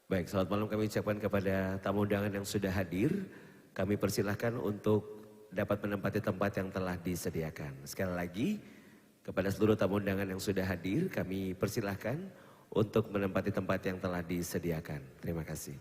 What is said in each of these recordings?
Baik, selamat malam kami ucapkan kepada tamu undangan yang sudah hadir. Kami persilahkan untuk dapat menempati tempat yang telah disediakan. Sekali lagi, kepada seluruh tamu undangan yang sudah hadir, kami persilahkan untuk menempati tempat yang telah disediakan. Terima kasih.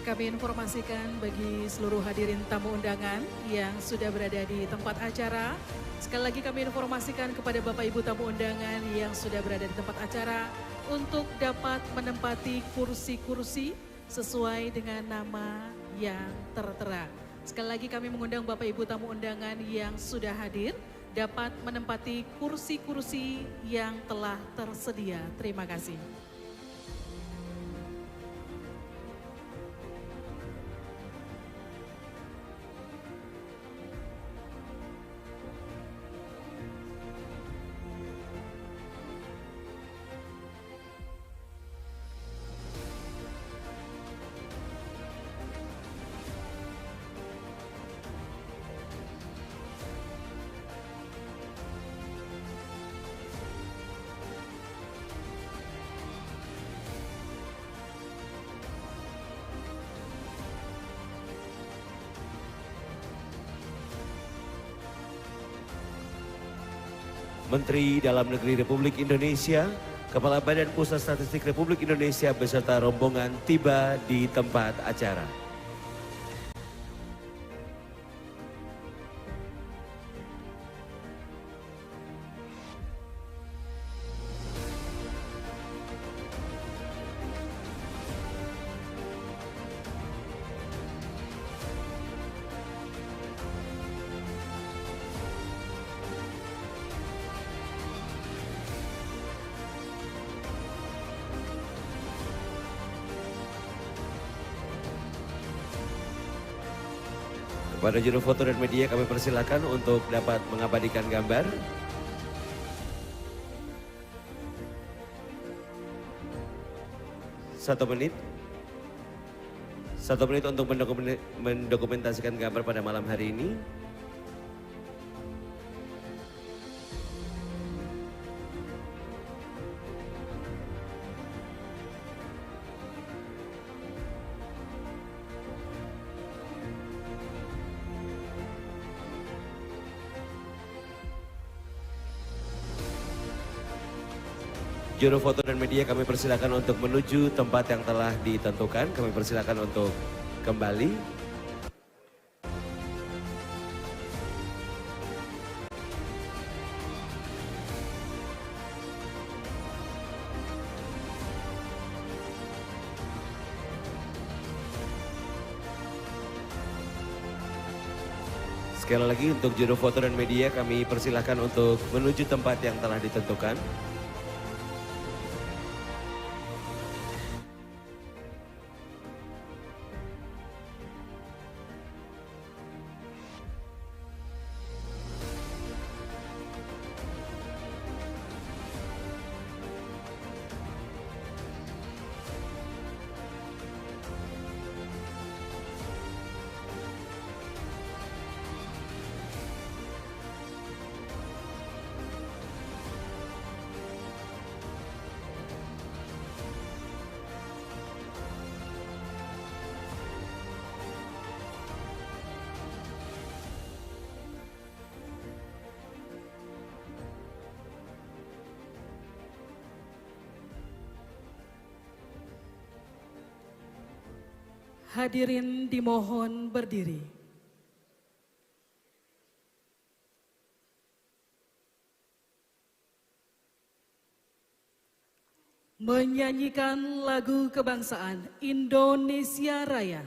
Kami informasikan bagi seluruh hadirin tamu undangan yang sudah berada di tempat acara. Sekali lagi kami informasikan kepada Bapak Ibu tamu undangan yang sudah berada di tempat acara untuk dapat menempati kursi-kursi sesuai dengan nama yang tertera. Sekali lagi kami mengundang Bapak Ibu tamu undangan yang sudah hadir dapat menempati kursi-kursi yang telah tersedia. Terima kasih. Menteri Dalam Negeri Republik Indonesia, Kepala Badan Pusat Statistik Republik Indonesia beserta rombongan tiba di tempat acara. Kepada juru foto dan media kami persilakan untuk dapat mengabadikan gambar. Satu menit untuk mendokumentasikan gambar pada malam hari ini. Juru foto dan media kami persilakan untuk menuju tempat yang telah ditentukan. Kami persilakan untuk kembali. Sekali lagi untuk juru foto dan media kami persilakan untuk menuju tempat yang telah ditentukan. Hadirin dimohon berdiri. Menyanyikan lagu kebangsaan Indonesia Raya.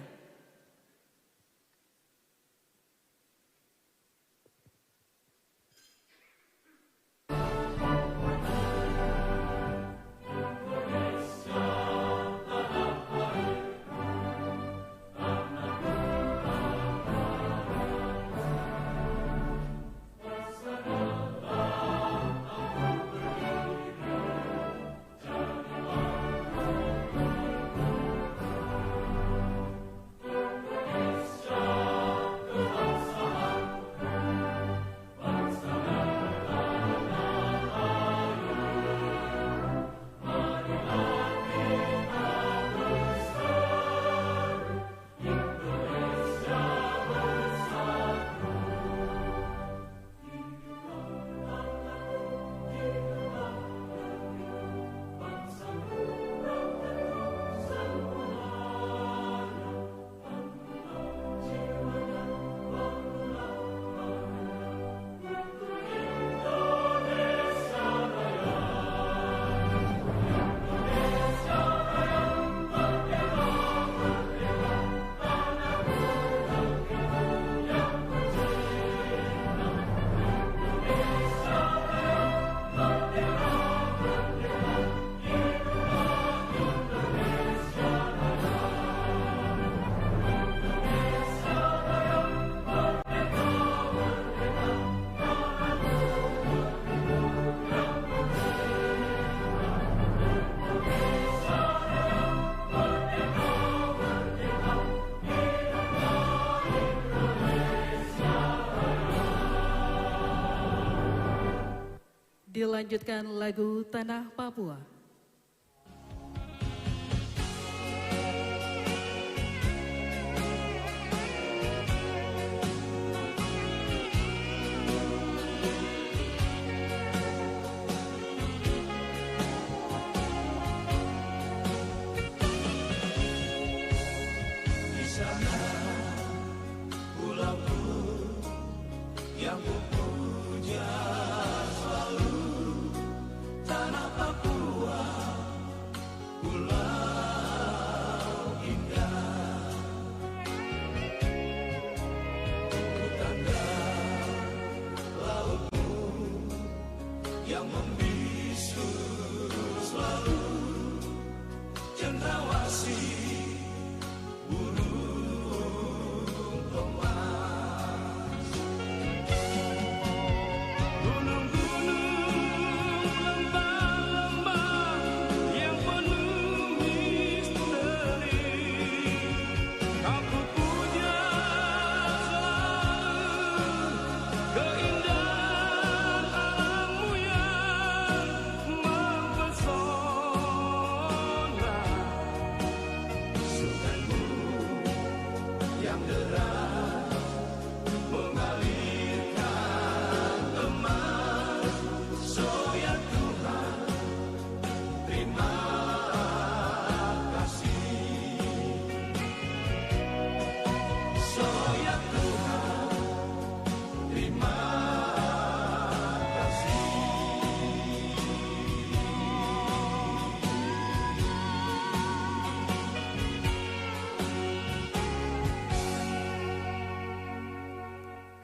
Dilanjutkan lagu Tanah Papua.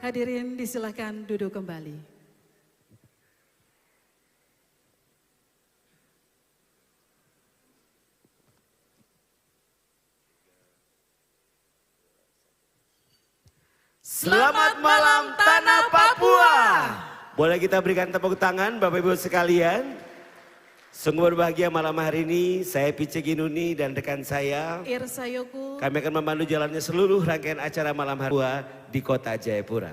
Hadirin disilahkan duduk kembali. Selamat malam Tanah Papua. Boleh kita berikan tepuk tangan Bapak Ibu sekalian. Sungguh berbahagia malam hari ini, saya Pice Ginuni dan rekan saya Irsa Yoku. Kami akan memandu jalannya seluruh rangkaian acara malam hari di Kota Jayapura.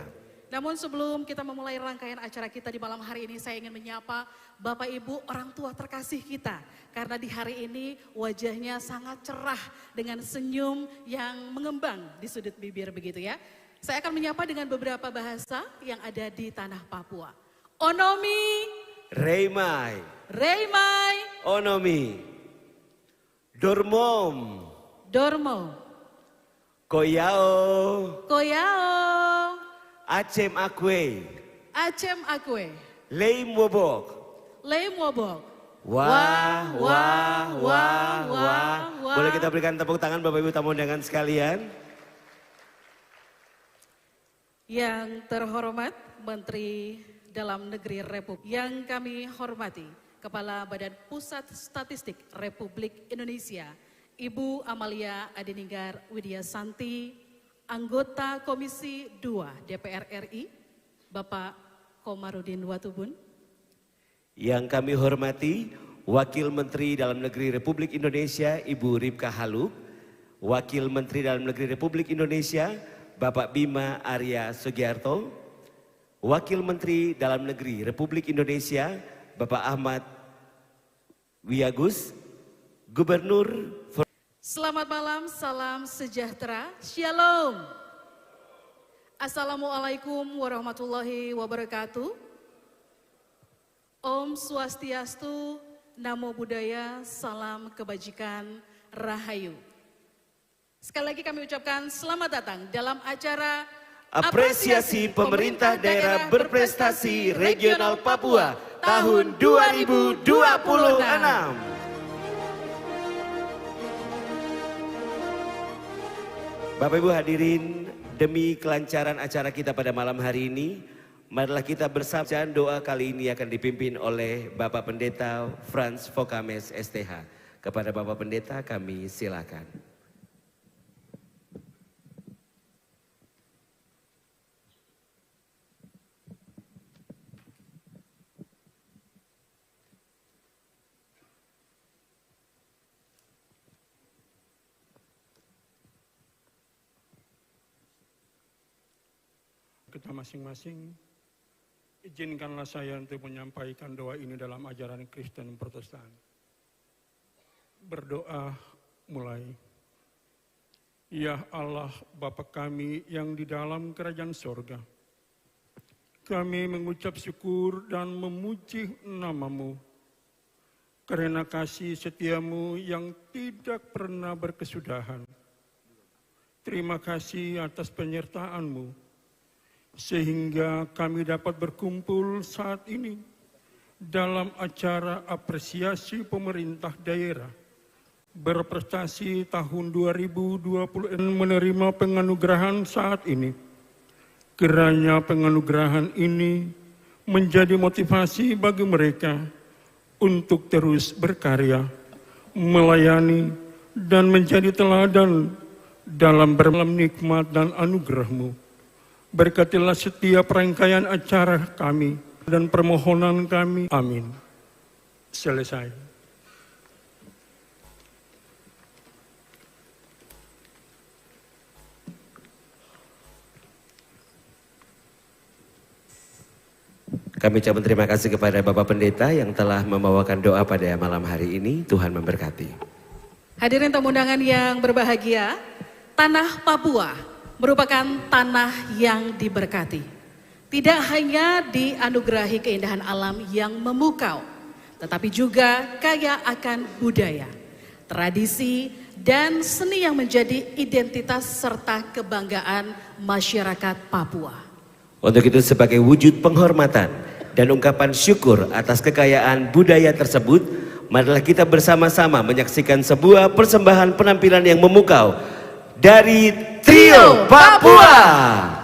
Namun sebelum kita memulai rangkaian acara kita di malam hari ini, saya ingin menyapa Bapak Ibu orang tua terkasih kita. Karena di hari ini wajahnya sangat cerah dengan senyum yang mengembang di sudut bibir begitu ya. Saya akan menyapa dengan beberapa bahasa yang ada di tanah Papua. Onomi. Reimai. Reimai. Onomi. Dormom. Dormo. Koyao. Koyao. Acem Akwe. Acem Akwe. Leim Wobok. Leim Wobok. Wah. Boleh kita berikan tepuk tangan Bapak Ibu tamu undangan sekalian. Yang terhormat Menteri Dalam Negeri Republik, yang kami hormati Kepala Badan Pusat Statistik Republik Indonesia, Ibu Amalia Adininggar Widya Santi, Anggota Komisi 2 DPR RI, Bapak Komarudin Watubun. Yang kami hormati Wakil Menteri Dalam Negeri Republik Indonesia, Ibu Ripka Haluk, Wakil Menteri Dalam Negeri Republik Indonesia, Bapak Bima Arya Sugiarto, Wakil Menteri Dalam Negeri Republik Indonesia, Bapak Ahmad Wiyagus, Gubernur. Selamat malam, salam sejahtera, Shalom. Assalamualaikum warahmatullahi wabarakatuh. Om Swastiastu, Namo Buddhaya, salam kebajikan, Rahayu. Sekali lagi kami ucapkan selamat datang dalam acara Apresiasi Pemerintah Daerah Berprestasi Regional Papua tahun 2026. Bapak Ibu hadirin, demi kelancaran acara kita pada malam hari ini, marilah kita bersama. Doa kali ini akan dipimpin oleh Bapak Pendeta Franz Fokames STH. Kepada Bapak Pendeta kami silakan. Kita masing-masing Izinkanlah saya untuk menyampaikan doa ini dalam ajaran Kristen Protestan. Berdoa mulai. Ya Allah, Bapa kami yang di dalam kerajaan sorga, kami mengucap syukur dan memuji nama-Mu karena kasih setiamu yang tidak pernah berkesudahan. Terima kasih atas penyertaan-Mu, sehingga kami dapat berkumpul saat ini dalam acara apresiasi pemerintah daerah berprestasi tahun 2020 menerima penganugerahan saat ini. Kiranya penganugerahan ini menjadi motivasi bagi mereka untuk terus berkarya, melayani, dan menjadi teladan dalam nikmat dan anugerah-Mu. Berkatilah setiap rangkaian acara kami dan permohonan kami. Amin. Selesai. Kami ucapkan terima kasih kepada Bapak Pendeta yang telah membawakan doa pada malam hari ini. Tuhan memberkati. Hadirin tamu undangan yang berbahagia, tanah Papua merupakan tanah yang diberkati. Tidak hanya dianugerahi keindahan alam yang memukau, tetapi juga kaya akan budaya, tradisi, dan seni yang menjadi identitas serta kebanggaan masyarakat Papua. Untuk itu sebagai wujud penghormatan dan ungkapan syukur atas kekayaan budaya tersebut, marilah kita bersama-sama menyaksikan sebuah persembahan penampilan yang memukau dari Trio Papua.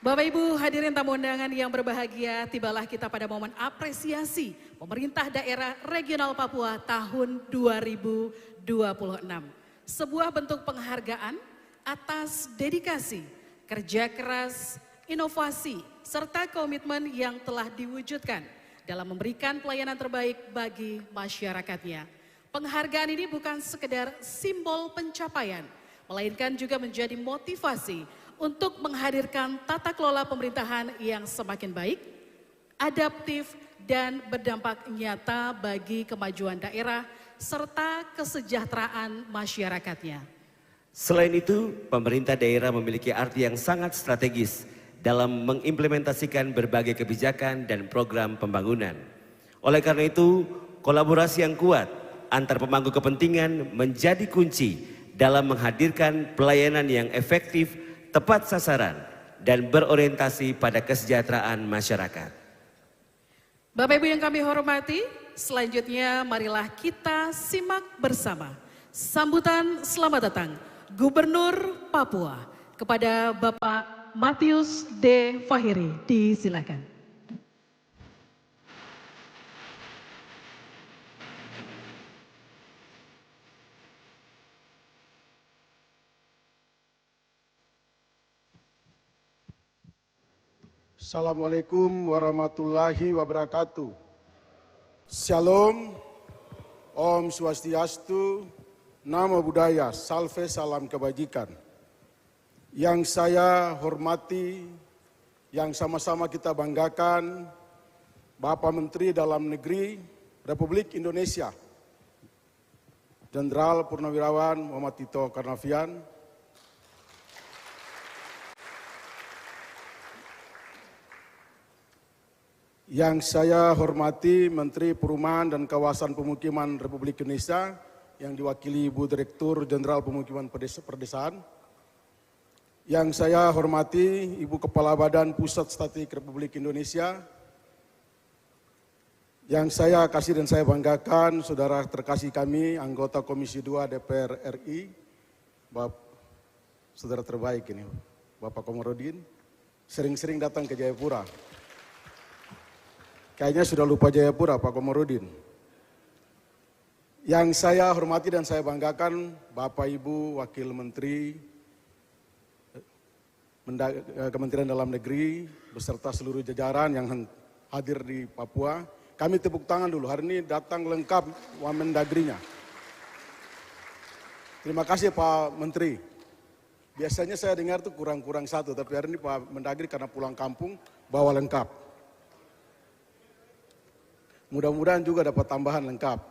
Bapak Ibu hadirin tamu undangan yang berbahagia, tibalah kita pada momen apresiasi pemerintah daerah regional Papua tahun 2026. Sebuah bentuk penghargaan atas dedikasi, kerja keras, inovasi, serta komitmen yang telah diwujudkan dalam memberikan pelayanan terbaik bagi masyarakatnya. Penghargaan ini bukan sekedar simbol pencapaian, melainkan juga menjadi motivasi untuk menghadirkan tata kelola pemerintahan yang semakin baik, adaptif, dan berdampak nyata bagi kemajuan daerah serta kesejahteraan masyarakatnya. Selain itu, pemerintah daerah memiliki arti yang sangat strategis dalam mengimplementasikan berbagai kebijakan dan program pembangunan. Oleh karena itu, kolaborasi yang kuat antar pemangku kepentingan menjadi kunci dalam menghadirkan pelayanan yang efektif, tepat sasaran, dan berorientasi pada kesejahteraan masyarakat. Bapak Ibu yang kami hormati, selanjutnya marilah kita simak bersama sambutan selamat datang Gubernur Papua kepada Bapak Matius D. Fahiri. Disilakan. Assalamualaikum warahmatullahi wabarakatuh. Shalom, Om Swastiastu, Namo Buddhaya, Salve Salam Kebajikan. Yang saya hormati, yang sama-sama kita banggakan, Bapak Menteri Dalam Negeri Republik Indonesia, Jenderal Purnawirawan Muhammad Tito Karnavian, yang saya hormati Menteri Perumahan dan Kawasan Pemukiman Republik Indonesia yang diwakili Ibu Direktur Jenderal Pemukiman Perdesaan, yang saya hormati Ibu Kepala Badan Pusat Statistik Republik Indonesia, yang saya kasih dan saya banggakan saudara terkasih kami anggota Komisi 2 DPR RI, saudara terbaik ini Bapak Komarudin, sering-sering datang ke Jayapura. Kayaknya sudah lupa Jayapura, Pak Komarudin. Yang saya hormati dan saya banggakan, Bapak Ibu Wakil Menteri Kementerian Dalam Negeri, beserta seluruh jajaran yang hadir di Papua. Kami tepuk tangan dulu, hari ini datang lengkap Wamendagrinya. Terima kasih Pak Menteri. Biasanya saya dengar tuh kurang-kurang satu, tapi hari ini Pak Mendagri karena pulang kampung, bawa lengkap. Mudah-mudahan juga dapat tambahan lengkap.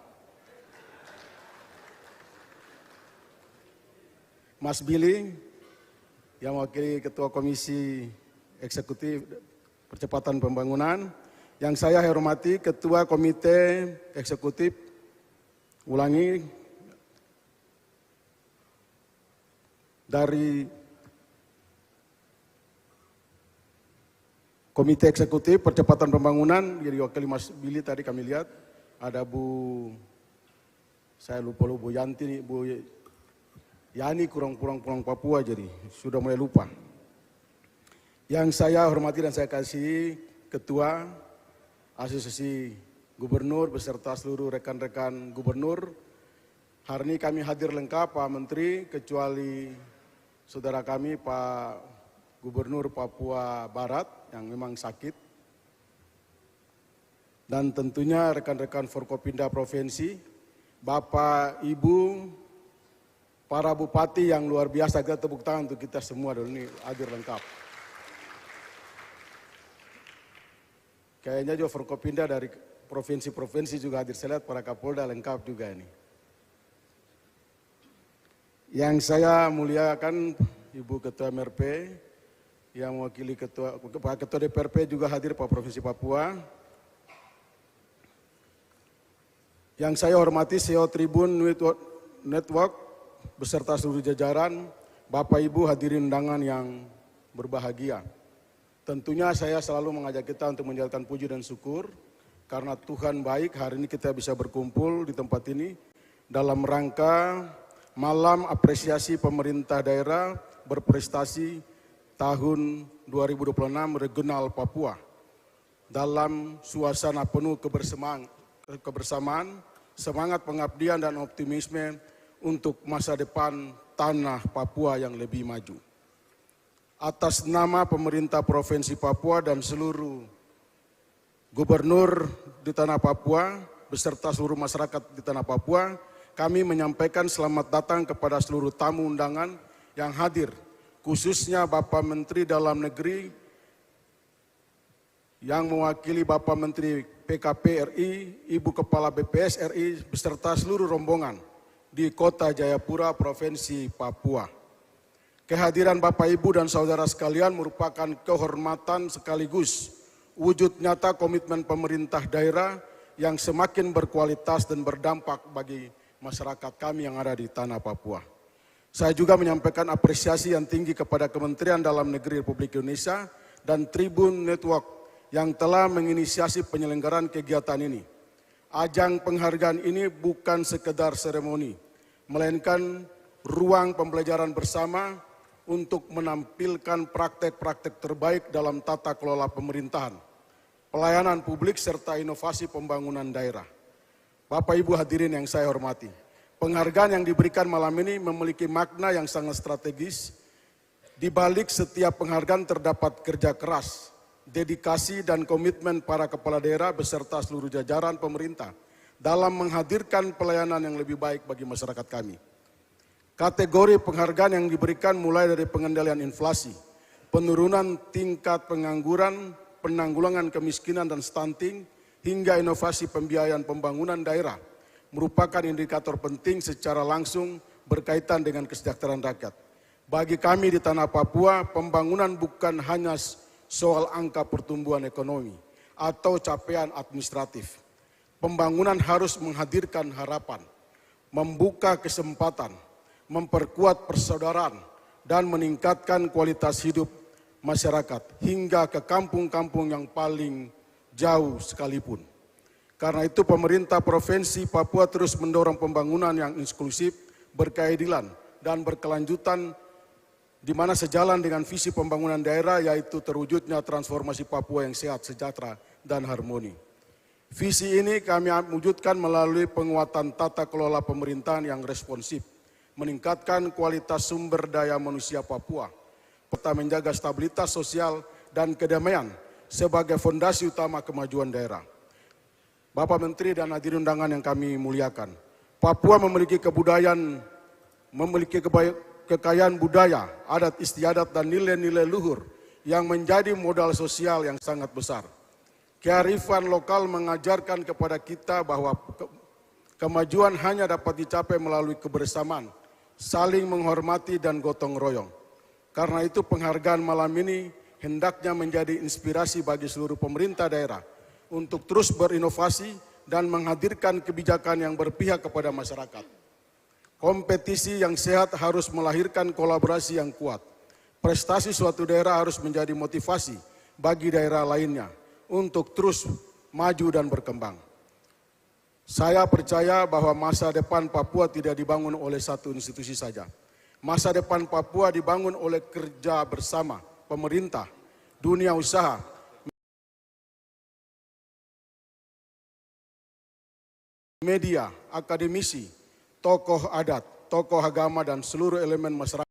Mas Billy, yang wakili Ketua Komisi Eksekutif Percepatan Pembangunan, yang saya hormati Ketua Komite Eksekutif, dari Komite Eksekutif Percepatan Pembangunan, jadi wakil Mas Billy tadi kami lihat, ada saya lupa Bu Yanti, Bu Yani kurang pulang Papua jadi sudah mulai lupa. Yang saya hormati dan saya kasih Ketua Asosiasi Gubernur beserta seluruh rekan-rekan gubernur. Hari ini kami hadir lengkap Pak Menteri, kecuali saudara kami Pak Gubernur Papua Barat yang memang sakit. Dan tentunya rekan-rekan Forkopimda Provinsi, Bapak, Ibu, para bupati yang luar biasa, kita tepuk tangan untuk kita semua dulu ini hadir lengkap. Kayaknya juga Forkopimda dari provinsi-provinsi juga hadir, saya lihat para Kapolda lengkap juga ini. Yang saya muliakan Ibu Ketua MRP, yang mewakili Pak Ketua DPRP juga hadir Pak Provinsi Papua. Yang saya hormati CEO Tribun Network beserta seluruh jajaran, Bapak Ibu hadirin undangan yang berbahagia. Tentunya saya selalu mengajak kita untuk menjalankan puji dan syukur karena Tuhan baik, hari ini kita bisa berkumpul di tempat ini dalam rangka malam apresiasi pemerintah daerah berprestasi tahun 2026 Regional Papua dalam suasana penuh kebersamaan, semangat pengabdian dan optimisme untuk masa depan tanah Papua yang lebih maju. Atas nama pemerintah Provinsi Papua dan seluruh gubernur di tanah Papua beserta seluruh masyarakat di tanah Papua, kami menyampaikan selamat datang kepada seluruh tamu undangan yang hadir, khususnya Bapak Menteri Dalam Negeri yang mewakili Bapak Menteri PKP RI, Ibu Kepala BPS RI, beserta seluruh rombongan di Kota Jayapura, Provinsi Papua. Kehadiran Bapak, Ibu, dan saudara sekalian merupakan kehormatan sekaligus wujud nyata komitmen pemerintah daerah yang semakin berkualitas dan berdampak bagi masyarakat kami yang ada di tanah Papua. Saya juga menyampaikan apresiasi yang tinggi kepada Kementerian Dalam Negeri Republik Indonesia dan Tribun Network yang telah menginisiasi penyelenggaraan kegiatan ini. Ajang penghargaan ini bukan sekedar seremoni, melainkan ruang pembelajaran bersama untuk menampilkan praktek-praktek terbaik dalam tata kelola pemerintahan, pelayanan publik, serta inovasi pembangunan daerah. Bapak Ibu hadirin yang saya hormati, penghargaan yang diberikan malam ini memiliki makna yang sangat strategis. Di balik setiap penghargaan terdapat kerja keras, dedikasi dan komitmen para kepala daerah beserta seluruh jajaran pemerintah dalam menghadirkan pelayanan yang lebih baik bagi masyarakat kami. Kategori penghargaan yang diberikan mulai dari pengendalian inflasi, penurunan tingkat pengangguran, penanggulangan kemiskinan dan stunting, hingga inovasi pembiayaan pembangunan daerah merupakan indikator penting secara langsung berkaitan dengan kesejahteraan rakyat. Bagi kami di tanah Papua, pembangunan bukan hanya soal angka pertumbuhan ekonomi atau capaian administratif. Pembangunan harus menghadirkan harapan, membuka kesempatan, memperkuat persaudaraan, dan meningkatkan kualitas hidup masyarakat hingga ke kampung-kampung yang paling jauh sekalipun. Karena itu pemerintah Provinsi Papua terus mendorong pembangunan yang inklusif, berkeadilan, dan berkelanjutan, di mana sejalan dengan visi pembangunan daerah yaitu terwujudnya transformasi Papua yang sehat, sejahtera, dan harmoni. Visi ini kami wujudkan melalui penguatan tata kelola pemerintahan yang responsif, meningkatkan kualitas sumber daya manusia Papua, serta menjaga stabilitas sosial dan kedamaian sebagai fondasi utama kemajuan daerah. Bapak Menteri dan hadirin undangan yang kami muliakan, Papua memiliki kekayaan budaya, adat istiadat, dan nilai-nilai luhur yang menjadi modal sosial yang sangat besar. Kearifan lokal mengajarkan kepada kita bahwa kemajuan hanya dapat dicapai melalui kebersamaan, saling menghormati, dan gotong royong. Karena itu penghargaan malam ini hendaknya menjadi inspirasi bagi seluruh pemerintah daerah untuk terus berinovasi dan menghadirkan kebijakan yang berpihak kepada masyarakat. Kompetisi yang sehat harus melahirkan kolaborasi yang kuat. Prestasi suatu daerah harus menjadi motivasi bagi daerah lainnya untuk terus maju dan berkembang. Saya percaya bahwa masa depan Papua tidak dibangun oleh satu institusi saja. Masa depan Papua dibangun oleh kerja bersama pemerintah, dunia usaha, media, akademisi, tokoh adat, tokoh agama, dan seluruh elemen masyarakat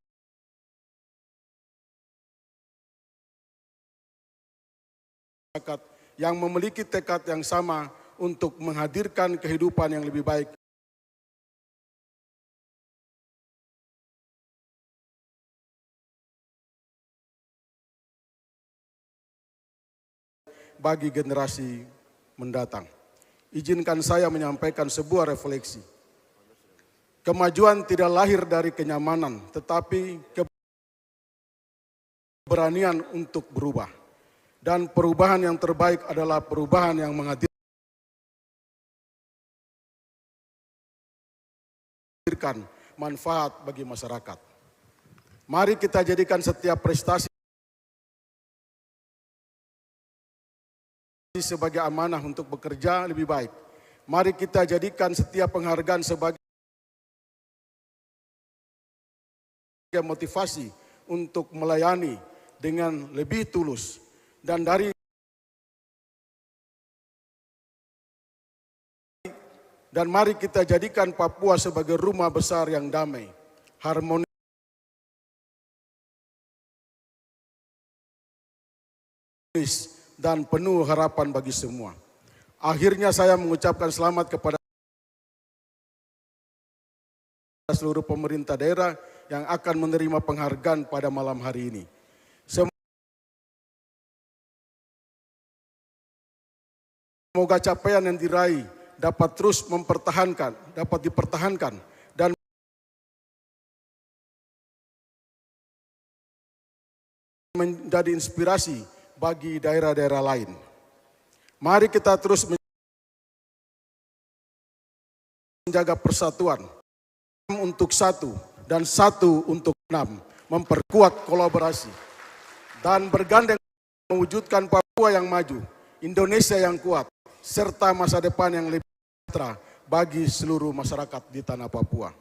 yang memiliki tekad yang sama untuk menghadirkan kehidupan yang lebih baik bagi generasi mendatang. Izinkan saya menyampaikan sebuah refleksi. Kemajuan tidak lahir dari kenyamanan, tetapi keberanian untuk berubah. Dan perubahan yang terbaik adalah perubahan yang menghadirkan manfaat bagi masyarakat. Mari kita jadikan setiap prestasi sebagai amanah untuk bekerja lebih baik. Mari kita jadikan setiap penghargaan sebagai motivasi untuk melayani dengan lebih tulus. Dan mari kita jadikan Papua sebagai rumah besar yang damai, harmonis, dan penuh harapan bagi semua. Akhirnya saya mengucapkan selamat kepada seluruh pemerintah daerah yang akan menerima penghargaan pada malam hari ini. Semoga capaian yang diraih dapat terus dapat dipertahankan dan menjadi inspirasi bagi daerah-daerah lain. Mari kita terus menjaga persatuan untuk satu dan satu untuk enam, memperkuat kolaborasi dan bergandeng mewujudkan Papua yang maju, Indonesia yang kuat, serta masa depan yang lebih sejahtera bagi seluruh masyarakat di tanah Papua.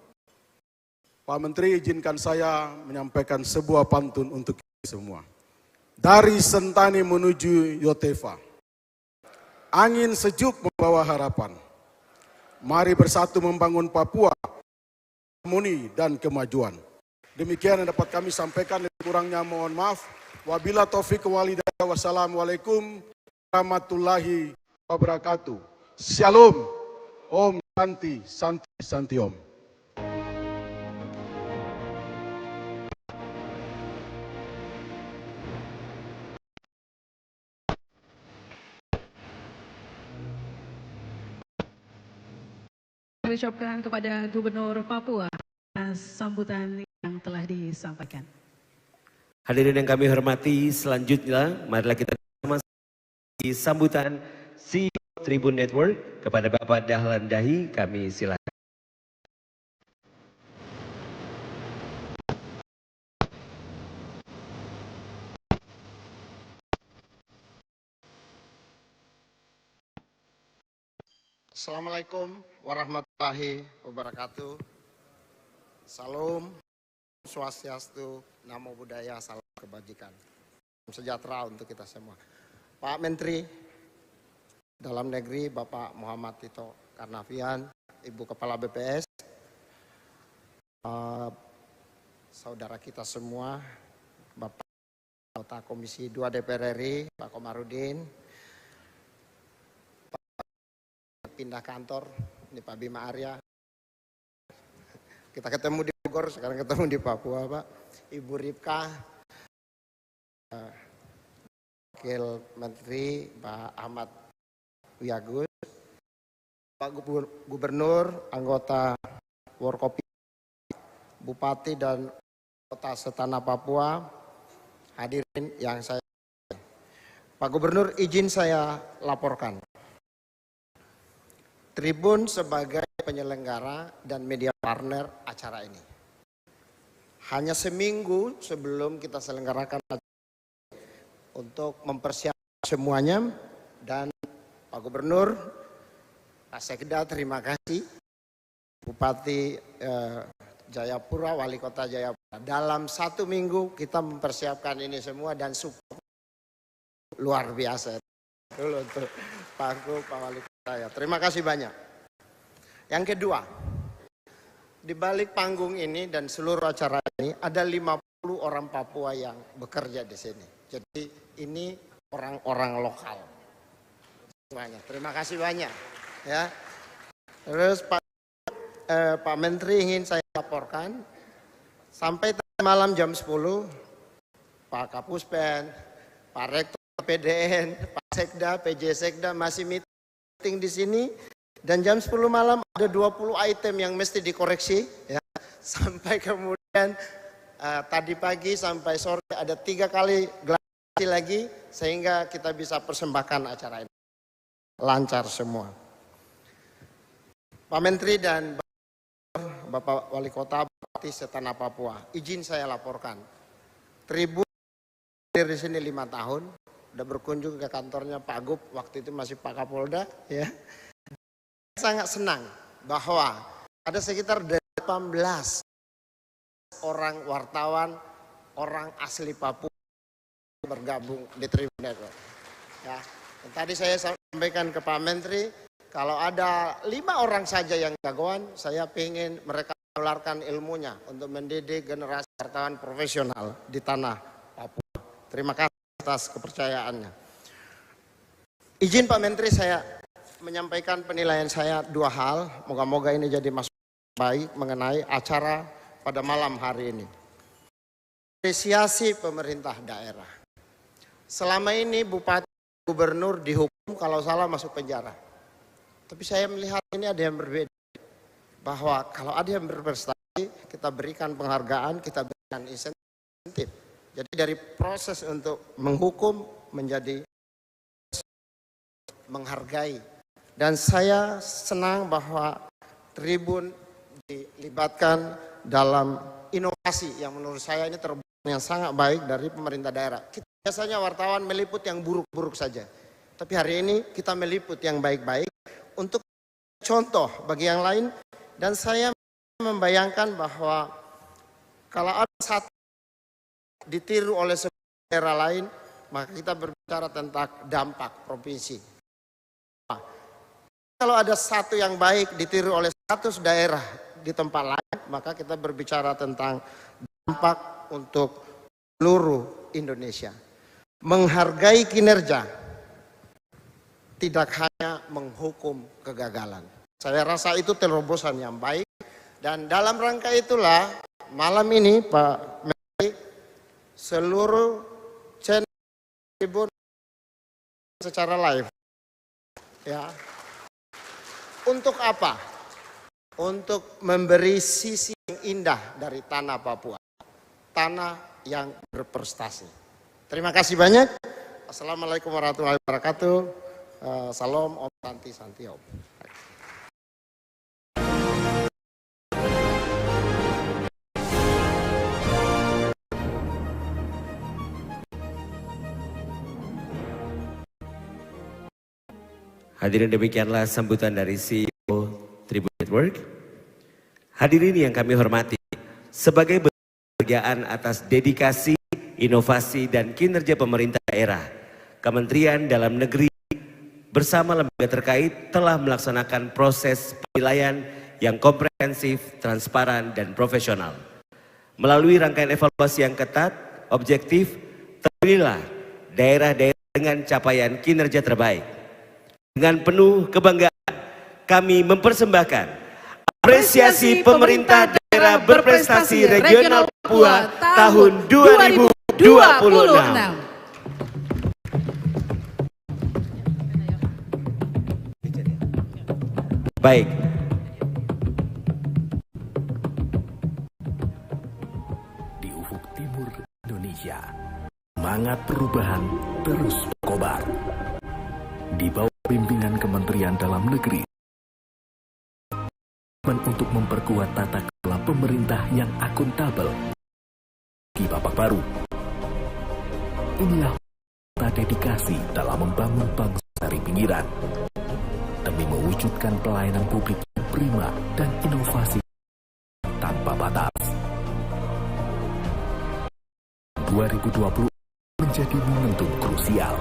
Pak Menteri, izinkan saya menyampaikan sebuah pantun untuk kita semua. Dari Sentani menuju Yotefa, angin sejuk membawa harapan. Mari bersatu membangun Papua, harmoni dan kemajuan. Demikian yang dapat kami sampaikan, lebih kurangnya mohon maaf. Wabila taufiq wal hidayah, wassalamualaikum warahmatullahi wabarakatuh. Shalom. Om Santi, Santi, Santi Om. Kami ucapkan kepada Gubernur Papua atas sambutan yang telah disampaikan. Hadirin yang kami hormati, selanjutnya marilah kita bersama di sambutan CEO Tribun Network kepada Bapak Dahlan Dahi, kami silakan. Assalamualaikum warahmatullahi wabarakatuh. Salam, swastiastu, namo buddhaya, salam kebajikan. Sejahtera untuk kita semua. Pak Menteri Dalam Negeri Bapak Muhammad Tito Karnavian, Ibu Kepala BPS, saudara kita semua, Bapak Anggota Komisi 2 DPR RI, Pak Komarudin, pindah kantor, ini Pak Bima Arya. Kita ketemu di Bogor, sekarang ketemu di Papua, Pak. Ibu Ripka, Wakil Menteri Pak Ahmad Wiyagus, Pak Gubernur, anggota Warkopi, Bupati dan Kota Setanah Papua, hadirin yang saya. Pak Gubernur, izin saya laporkan. Tribun sebagai penyelenggara dan media partner acara ini. Hanya seminggu sebelum kita selenggarakan untuk mempersiapkan semuanya, dan Pak Gubernur, Pak Sekda terima kasih, Bupati Jayapura, Wali Kota Jayapura. Dalam 1 minggu kita mempersiapkan ini semua dan support luar biasa. Dulu untuk Pak Wali Kota ya. Terima kasih banyak. Yang kedua, di balik panggung ini dan seluruh acara ini ada 50 orang Papua yang bekerja di sini. Jadi ini orang-orang lokal. Semuanya. Terima kasih banyak. Ya. Terus Pak Menteri ingin saya laporkan, sampai malam jam 10, Pak Kapuspen, Pak Rektor PDN, Pak Sekda, PJ Sekda masih meeting di sini, dan jam 10 malam ada 20 item yang mesti dikoreksi, ya. Sampai kemudian tadi pagi sampai sore ada 3 kali glasi lagi, sehingga kita bisa persembahkan acara ini lancar semua. Pak Menteri dan Bapak Wali Kota Bupati Setanah Papua, izin saya laporkan. Tribun di sini 5 tahun, udah berkunjung ke kantornya Pak Gub, waktu itu masih Pak Kapolda, ya. Sangat senang bahwa ada sekitar 18 orang wartawan, orang asli Papua bergabung di Tribun Network. Ya, dan tadi saya sampaikan ke Pak Menteri, kalau ada 5 orang saja yang jagoan, saya ingin mereka menularkan ilmunya untuk mendidik generasi wartawan profesional di tanah Papua. Terima kasih atas kepercayaannya. Izin Pak Menteri, saya menyampaikan penilaian saya 2 hal. Moga-moga ini jadi masukan baik mengenai acara pada malam hari ini. Apresiasi pemerintah daerah. Selama ini Bupati Gubernur dihukum kalau salah masuk penjara. Tapi saya melihat ini ada yang berbeda. Bahwa kalau ada yang berprestasi, kita berikan penghargaan, kita berikan insentif. Jadi dari proses untuk menghukum menjadi menghargai. Dan saya senang bahwa Tribun dilibatkan dalam inovasi yang menurut saya ini terbukti yang sangat baik dari pemerintah daerah. Kita biasanya wartawan meliput yang buruk-buruk saja. Tapi hari ini kita meliput yang baik-baik untuk contoh bagi yang lain. Dan saya membayangkan bahwa kalau ada satu ditiru oleh sebuah daerah lain, maka kita berbicara tentang dampak provinsi. Kalau ada satu yang baik ditiru oleh 100 daerah di tempat lain, maka kita berbicara tentang dampak untuk seluruh Indonesia. Menghargai kinerja, tidak hanya menghukum kegagalan. Saya rasa itu terobosan yang baik. Dan dalam rangka itulah malam ini Pak Menteri, seluruh channel Tribun secara live. Ya. Untuk apa? Untuk memberi sisi yang indah dari tanah Papua. Tanah yang berprestasi. Terima kasih banyak. Assalamualaikum warahmatullahi wabarakatuh. Salam Om Santi Santi Om. Hadirin, demikianlah sambutan dari CEO Tribun Network. Hadirin yang kami hormati, sebagai penghargaan atas dedikasi, inovasi, dan kinerja pemerintah daerah, Kementerian Dalam Negeri bersama lembaga terkait telah melaksanakan proses penilaian yang komprehensif, transparan, dan profesional. Melalui rangkaian evaluasi yang ketat, objektif, terpilihlah daerah-daerah dengan capaian kinerja terbaik. Dengan penuh kebanggaan, kami mempersembahkan apresiasi pemerintah daerah berprestasi regional Papua tahun 2026. Baik. Di ufuk timur Indonesia, semangat perubahan terus berkobar. Di bawah bimbingan Kementerian Dalam Negeri, untuk memperkuat tata kelola pemerintah yang akuntabel di babak baru. Inilah kita dedikasi dalam membangun bangsa dari pinggiran demi mewujudkan pelayanan publik yang prima dan inovasi tanpa batas. 2020 menjadi momentum krusial.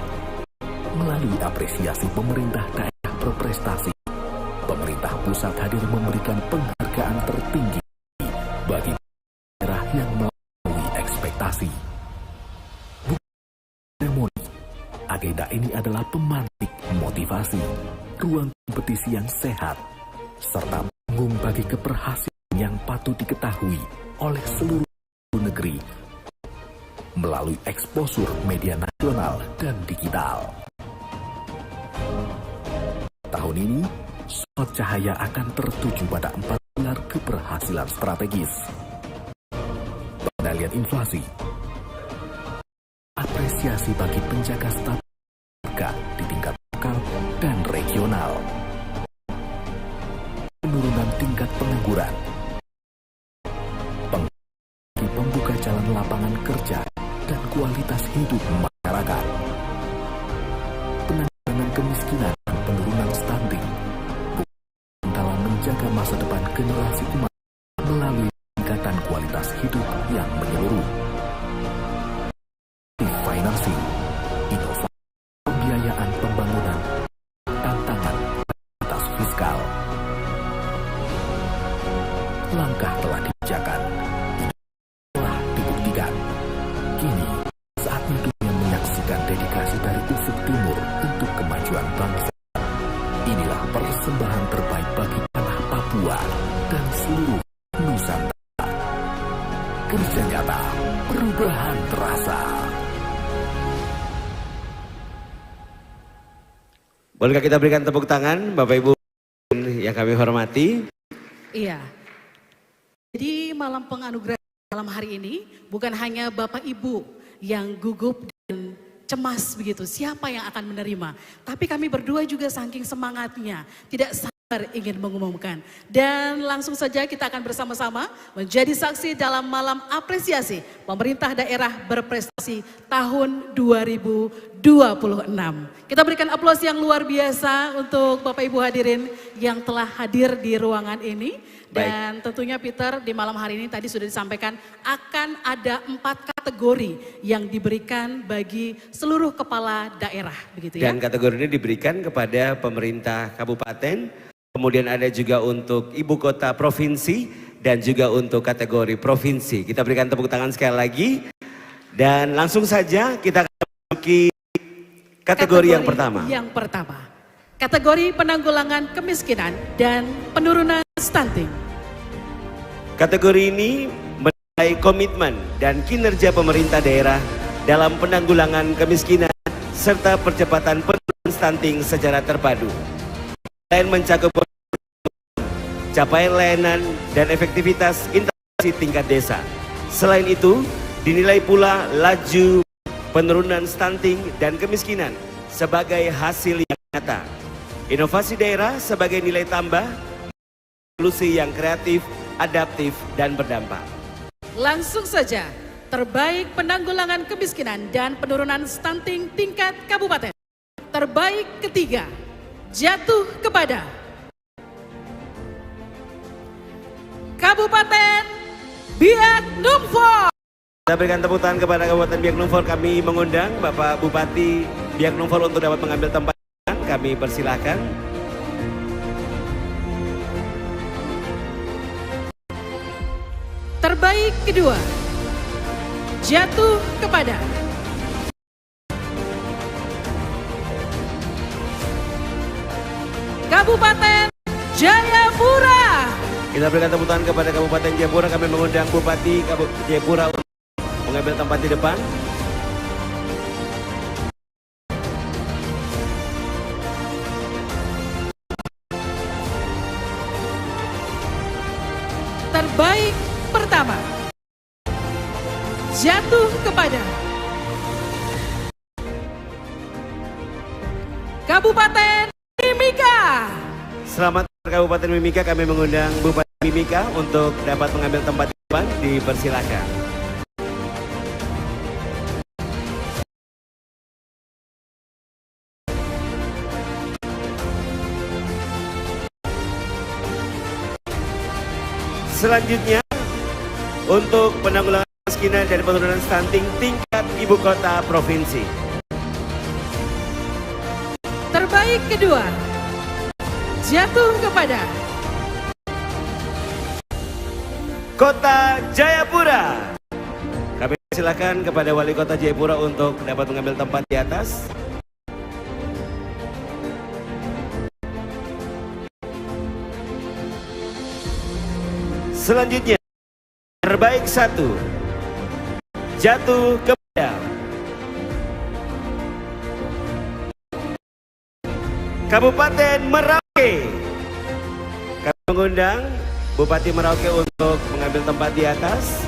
Melalui apresiasi pemerintah daerah berprestasi, pemerintah pusat hadir memberikan penghargaan tertinggi bagi daerah yang melalui ekspektasi. Seremoni, agenda ini adalah pemantik motivasi, ruang kompetisi yang sehat, serta panggung bagi keberhasilan yang patut diketahui oleh seluruh negeri melalui eksposur media nasional dan digital. Tahun ini, sorot cahaya akan tertuju pada 4 pilar keberhasilan strategis. Pengendalian inflasi, apresiasi bagi penjaga stabilitas di tingkat lokal dan regional, penurunan tingkat pengangguran, membuka jalan lapangan kerja dan kualitas hidup masyarakat, penanggulangan kemiskinan dan penurunan stunting, dalam menjaga masa depan generasi umat melalui peningkatan kualitas hidup yang menyeluruh. koordinasi, inovasi pembiayaan pembangunan, tantangan atas fiskal. Langkah telah dijakan, telah dibuktikan. Kini, saatnya dunia menyaksikan dedikasi dari ufuk timur untuk kemajuan bangsa. Inilah persembahan terbaik bagi tanah Papua dan seluruh Nusantara. Kerja nyata, perubahan terasa. Bolehkah kita berikan tepuk tangan Bapak Ibu yang kami hormati? Iya. Jadi malam penganugerahan malam hari ini bukan hanya Bapak Ibu yang gugup dan cemas begitu, siapa yang akan menerima. Tapi kami berdua juga saking semangatnya, tidak sabar ingin mengumumkan. Dan langsung saja kita akan bersama-sama menjadi saksi dalam malam apresiasi pemerintah daerah berprestasi tahun 2026. Kita berikan aplaus yang luar biasa untuk Bapak Ibu hadirin yang telah hadir di ruangan ini. Dan tentunya Peter di malam hari ini tadi sudah disampaikan akan ada 4 kategori yang diberikan bagi seluruh kepala daerah begitu ya. Dan kategori ini diberikan kepada pemerintah kabupaten, kemudian ada juga untuk ibu kota provinsi dan juga untuk kategori provinsi. Kita berikan tepuk tangan sekali lagi dan langsung saja kita akan memasuki kategori yang pertama. Yang pertama, kategori penanggulangan kemiskinan dan penurunan stunting. Kategori ini menilai komitmen dan kinerja pemerintah daerah dalam penanggulangan kemiskinan serta percepatan penurunan stunting secara terpadu. Selain mencakup capaian layanan dan efektivitas integrasi tingkat desa. Selain itu, dinilai pula laju penurunan stunting dan kemiskinan sebagai hasil yang nyata. Inovasi daerah sebagai nilai tambah, solusi yang kreatif, adaptif, dan berdampak. Langsung saja, terbaik penanggulangan kemiskinan dan penurunan stunting tingkat kabupaten. Terbaik ketiga, jatuh kepada Kabupaten Biak Numfor. Kita berikan tepuk tangan kepada Kabupaten Biak Numfor. Kami mengundang Bapak Bupati Biak Numfor untuk dapat mengambil tempat. Kami persilahkan. Terbaik kedua, jatuh kepada Kabupaten Jayapura. Kita berikan tepuk tangan kepada Kabupaten Jayapura. Kami mengundang Bupati Jayapura untuk mengambil tempat di depan. Terbaik pertama, jatuh kepada Kabupaten Mimika. Selamat Kabupaten Mimika, kami mengundang Bupati Mimika untuk dapat mengambil tempat di depan, dipersilakan. Selanjutnya, untuk penanggulangan kemiskinan dan penurunan stunting tingkat ibu kota provinsi. Terbaik kedua, jatuh kepada Kota Jayapura. Kami silakan kepada Wali Kota Jayapura untuk dapat mengambil tempat di atas. Selanjutnya, terbaik satu, jatuh kepada Kabupaten Merauke. Kami mengundang Bupati Merauke untuk mengambil tempat di atas.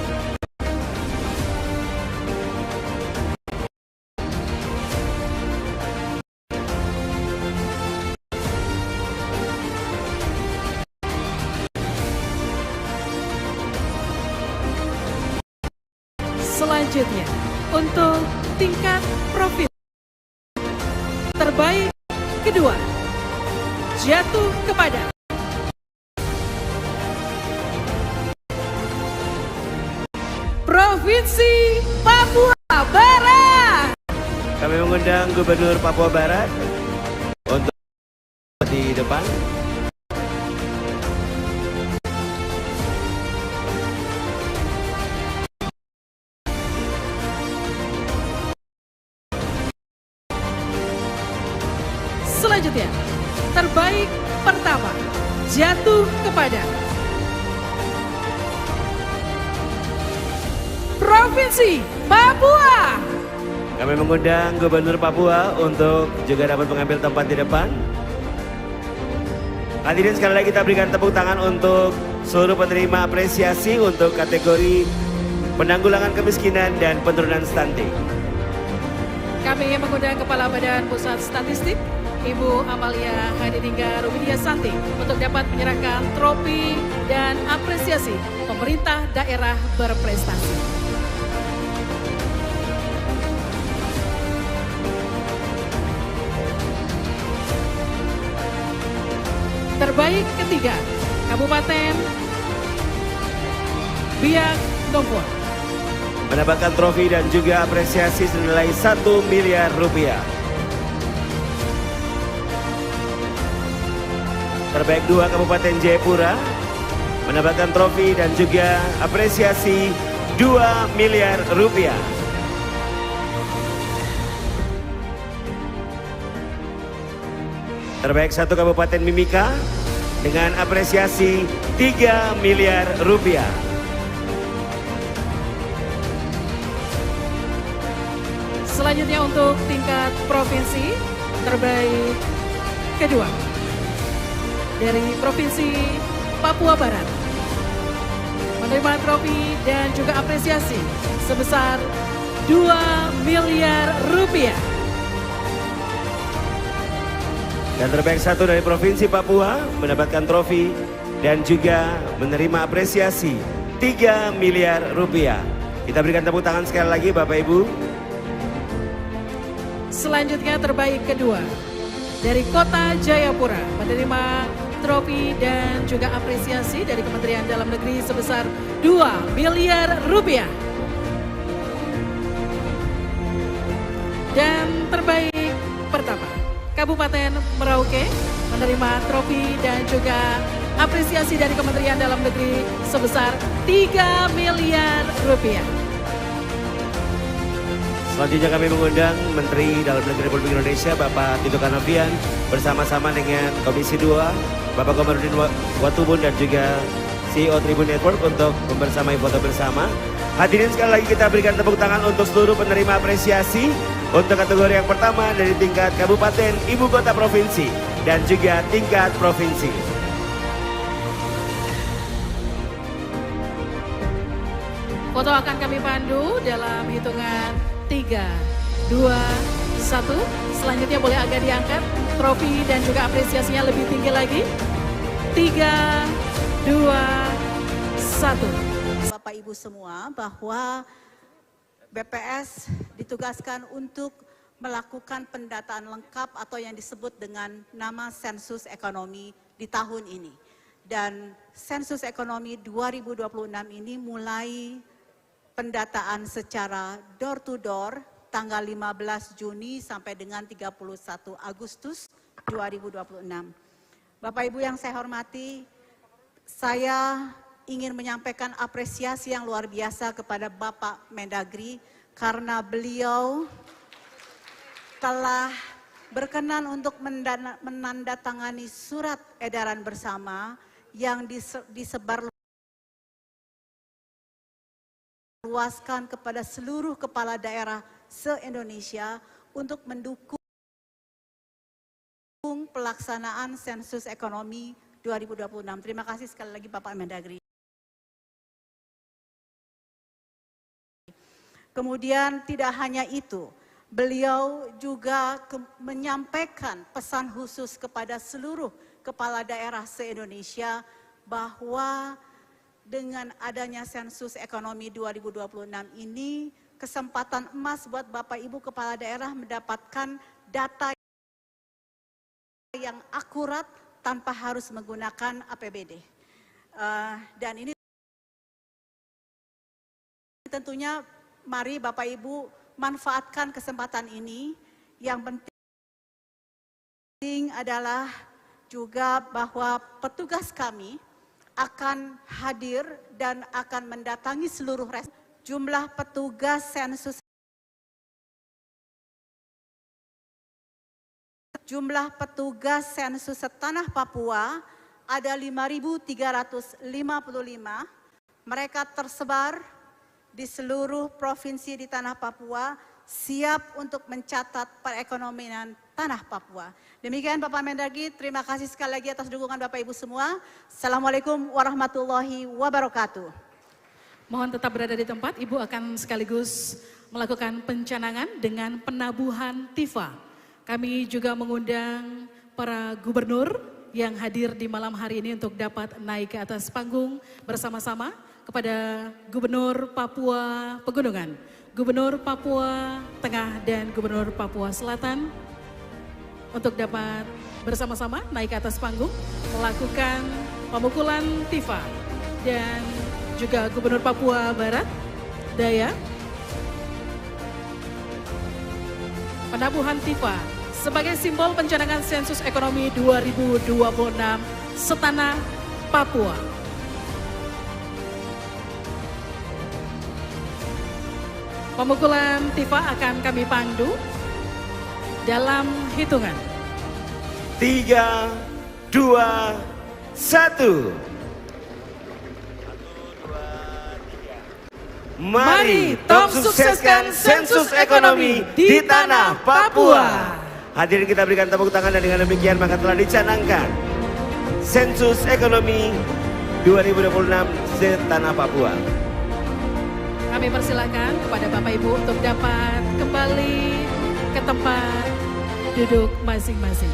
selanjutnya untuk tingkat provinsi. Terbaik kedua jatuh kepada Provinsi Papua Barat. mengundang Gubernur Papua Barat untuk di depan. Selanjutnya, terbaik pertama jatuh kepada Provinsi Papua. Kami mengundang Gubernur Papua untuk juga dapat mengambil tempat di depan. Hadirin sekali lagi kita berikan tepuk tangan untuk seluruh penerima apresiasi untuk kategori penanggulangan kemiskinan dan penurunan stunting. Kami mengundang Kepala Badan Pusat Statistik, Ibu Amalia Hadiningga Rubidia Santi untuk dapat menyerahkan trofi dan apresiasi pemerintah daerah berprestasi. Terbaik ketiga, Kabupaten Biak Numfor. Mendapatkan trofi dan juga apresiasi senilai 1 miliar rupiah. Terbaik dua, Kabupaten Jayapura. Mendapatkan trofi dan juga apresiasi 2 miliar rupiah. Terbaik satu, Kabupaten Mimika dengan apresiasi 3 miliar rupiah. Selanjutnya untuk tingkat provinsi, terbaik kedua dari Provinsi Papua Barat menerima trofi dan juga apresiasi sebesar 2 miliar rupiah. Dan terbaik satu dari Provinsi Papua mendapatkan trofi dan juga menerima apresiasi 3 miliar rupiah. Kita berikan tepuk tangan sekali lagi Bapak Ibu. Selanjutnya terbaik kedua dari Kota Jayapura menerima trofi dan juga apresiasi dari Kementerian Dalam Negeri sebesar 2 miliar rupiah. Dan terbaik pertama, Kabupaten Merauke menerima trofi dan juga apresiasi dari Kementerian Dalam Negeri sebesar 3 miliar rupiah. Selanjutnya kami mengundang Menteri Dalam Negeri Republik Indonesia Bapak Tito Karnavian bersama-sama dengan Komisi 2 Bapak Komarudin Watubun dan juga CEO Tribun Network untuk membersamai foto bersama. Hadirin sekali lagi kita berikan tepuk tangan untuk seluruh penerima apresiasi untuk kategori yang pertama dari tingkat kabupaten, ibu kota provinsi dan juga tingkat provinsi. Foto akan kami pandu dalam hitungan 3, 2, 1. Selanjutnya boleh agak diangkat trofi dan juga apresiasinya lebih tinggi lagi. 3, 2, 1. Bapak Ibu semua, bahwa BPS ditugaskan untuk melakukan pendataan lengkap atau yang disebut dengan nama sensus ekonomi di tahun ini. Dan sensus ekonomi 2026 ini mulai pendataan secara door to door tanggal 15 Juni sampai dengan 31 Agustus 2026. Bapak Ibu yang saya hormati, saya ingin menyampaikan apresiasi yang luar biasa kepada Bapak Mendagri karena beliau telah berkenan untuk menandatangani surat edaran bersama yang disebarluaskan kepada seluruh kepala daerah se-Indonesia untuk mendukung pelaksanaan sensus ekonomi 2026. Terima kasih sekali lagi Bapak Mendagri. Kemudian tidak hanya itu, beliau juga menyampaikan pesan khusus kepada seluruh kepala daerah se-Indonesia bahwa dengan adanya sensus ekonomi 2026 ini kesempatan emas buat Bapak Ibu kepala daerah mendapatkan data yang akurat tanpa harus menggunakan APBD. Dan ini tentunya mari Bapak Ibu manfaatkan kesempatan ini Yang penting adalah juga bahwa petugas kami akan hadir dan akan mendatangi seluruh jumlah petugas sensus setanah Papua ada 5.355. Mereka tersebar di seluruh provinsi di tanah Papua, siap untuk mencatat perekonomian tanah Papua. Demikian Bapak Mendagri, terima kasih sekali lagi atas dukungan Bapak Ibu semua. Assalamualaikum warahmatullahi wabarakatuh. Mohon tetap berada di tempat, Ibu akan sekaligus melakukan pencanangan dengan penabuhan tifa. Kami juga mengundang para gubernur yang hadir di malam hari ini untuk dapat naik ke atas panggung bersama-sama kepada Gubernur Papua Pegunungan, Gubernur Papua Tengah dan Gubernur Papua Selatan untuk dapat bersama-sama naik ke atas panggung melakukan pemukulan tifa, dan juga Gubernur Papua Barat Daya penabuhan tifa sebagai simbol pencanangan sensus ekonomi 2026 setanah Papua. Pemukulan tifa akan kami pandu dalam hitungan 3, 2, 1. Mari top sukseskan sensus ekonomi di tanah Papua. Hadirin kita berikan tepuk tangan, dan dengan demikian maka telah dicanangkan sensus ekonomi 2026 setanah Papua. Kami persilakan kepada Bapak Ibu untuk dapat kembali ke tempat duduk masing-masing.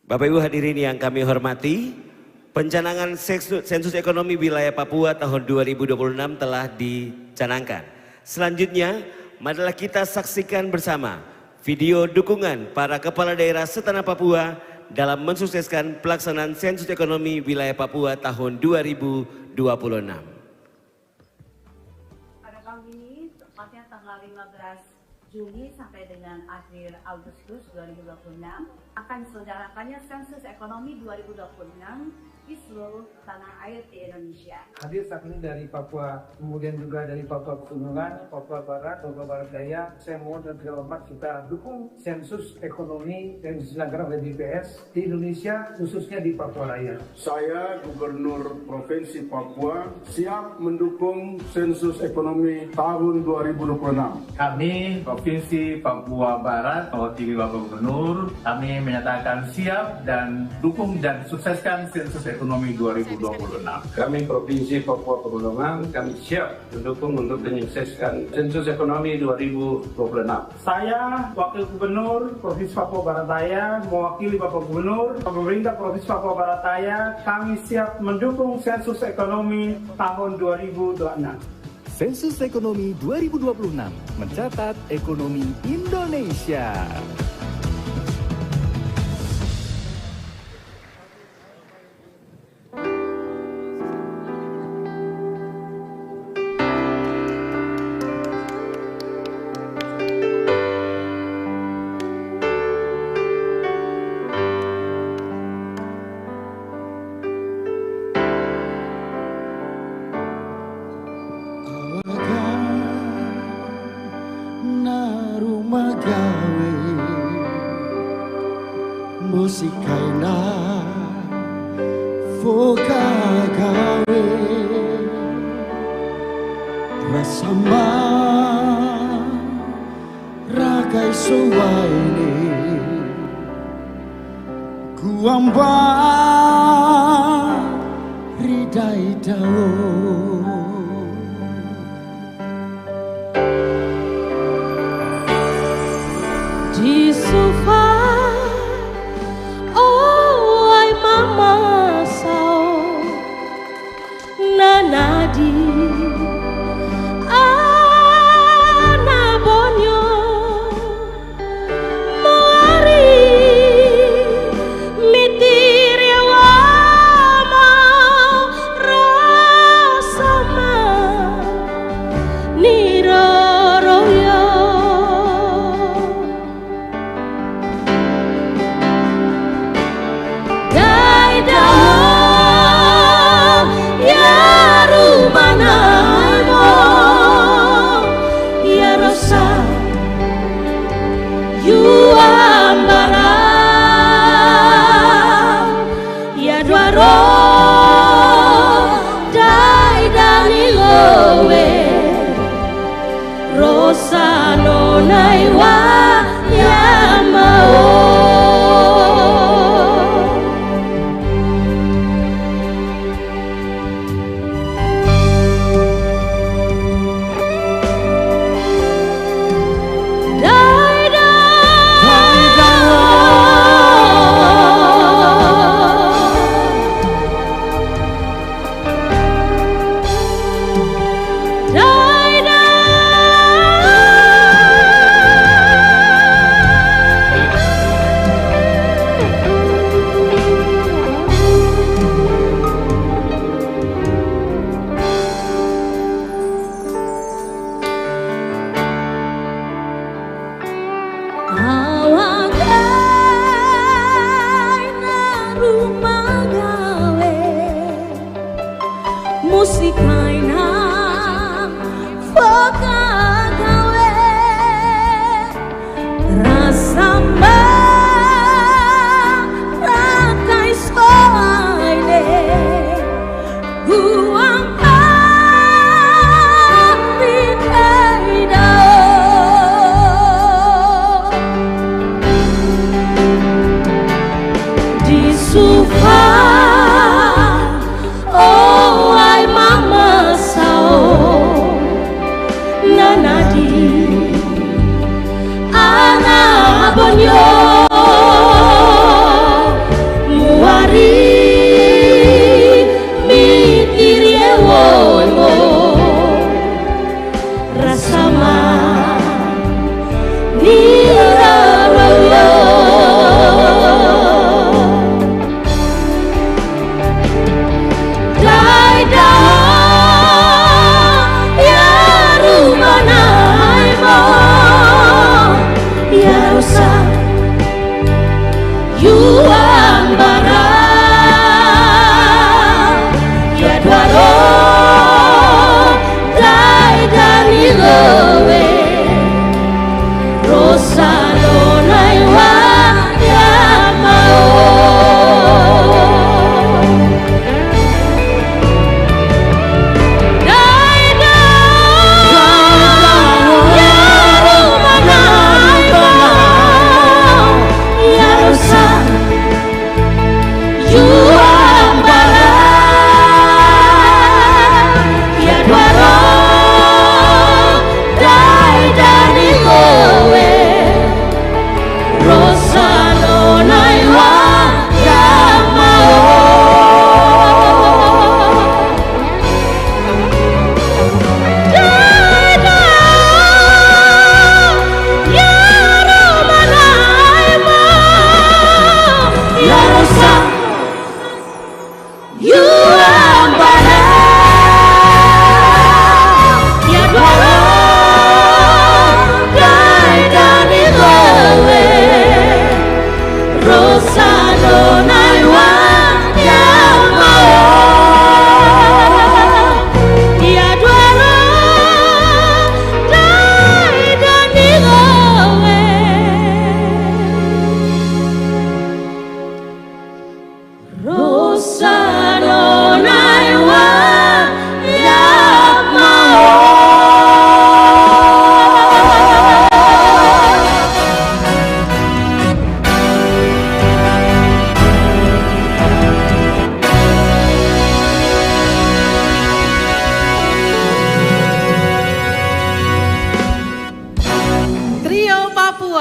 Bapak Ibu hadirin yang kami hormati, pencanangan sensus ekonomi wilayah Papua tahun 2026 telah dicanangkan. Selanjutnya, marilah kita saksikan bersama video dukungan para kepala daerah setanah Papua dalam mensukseskan pelaksanaan sensus ekonomi wilayah Papua tahun 2026. Pada tahun ini, tepatnya tanggal 15 Juni sampai dengan akhir Agustus 2026, akan diselenggarakannya sensus ekonomi 2026 di seluruh tanah air di Indonesia. Hadir saat ini dari Papua, kemudian juga dari Papua Pegunungan, Papua Barat, Papua Barat Daya. Saya mohon dan segala hormat kita dukung sensus ekonomi yang diselenggarakan oleh BPS di Indonesia, khususnya di Papua Raya. Saya Gubernur Provinsi Papua siap mendukung sensus ekonomi tahun 2026. Kami Provinsi Papua Barat, mewakili Bapak Gubernur, kami menyatakan siap dan dukung dan sukseskan sensus ekonomi 2026. Kami Provinsi Papua Pegunungan, kami siap mendukung untuk menyukseskan sensus ekonomi 2026. Saya Wakil Gubernur Provinsi Papua Barat Daya, mewakili Bapak Gubernur, pemerintah Provinsi Papua Barat Daya, kami siap mendukung sensus ekonomi tahun 2026. Sensus Ekonomi 2026 mencatat ekonomi Indonesia. Musikaina foka gawe rasamba kai suwaini kuamba ridai dawo di sofa oh ai mama sao nanadi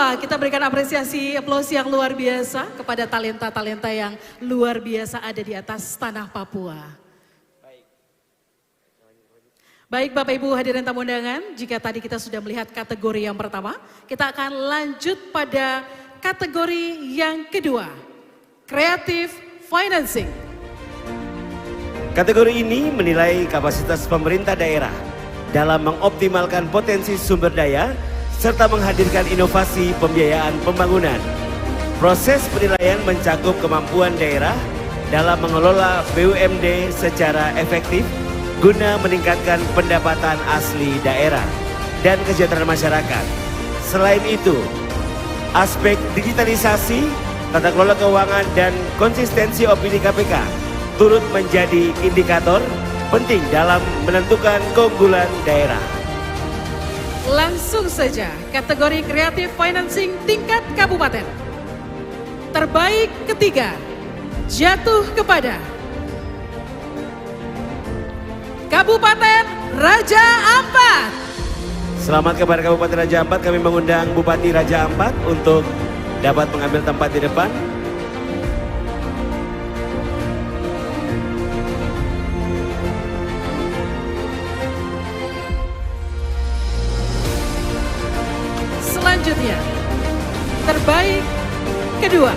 Papua. Kita berikan apresiasi aplaus yang luar biasa kepada talenta-talenta yang luar biasa ada di atas tanah Papua. Baik Bapak Ibu hadirin tamu undangan, jika tadi kita sudah melihat kategori yang pertama, kita akan lanjut pada kategori yang kedua, Creative Financing. Kategori ini menilai kapasitas pemerintah daerah dalam mengoptimalkan potensi sumber daya serta menghadirkan inovasi pembiayaan pembangunan. Proses penilaian mencakup kemampuan daerah dalam mengelola BUMD secara efektif guna meningkatkan pendapatan asli daerah dan kesejahteraan masyarakat. Selain itu, aspek digitalisasi, tata kelola keuangan dan konsistensi opini KPK turut menjadi indikator penting dalam menentukan keunggulan daerah. Langsung saja kategori Creative Financing tingkat kabupaten. Terbaik ketiga jatuh kepada Kabupaten Raja Ampat. Selamat kepada Kabupaten Raja Ampat, kami mengundang Bupati Raja Ampat untuk dapat mengambil tempat di depan. Selanjutnya, terbaik kedua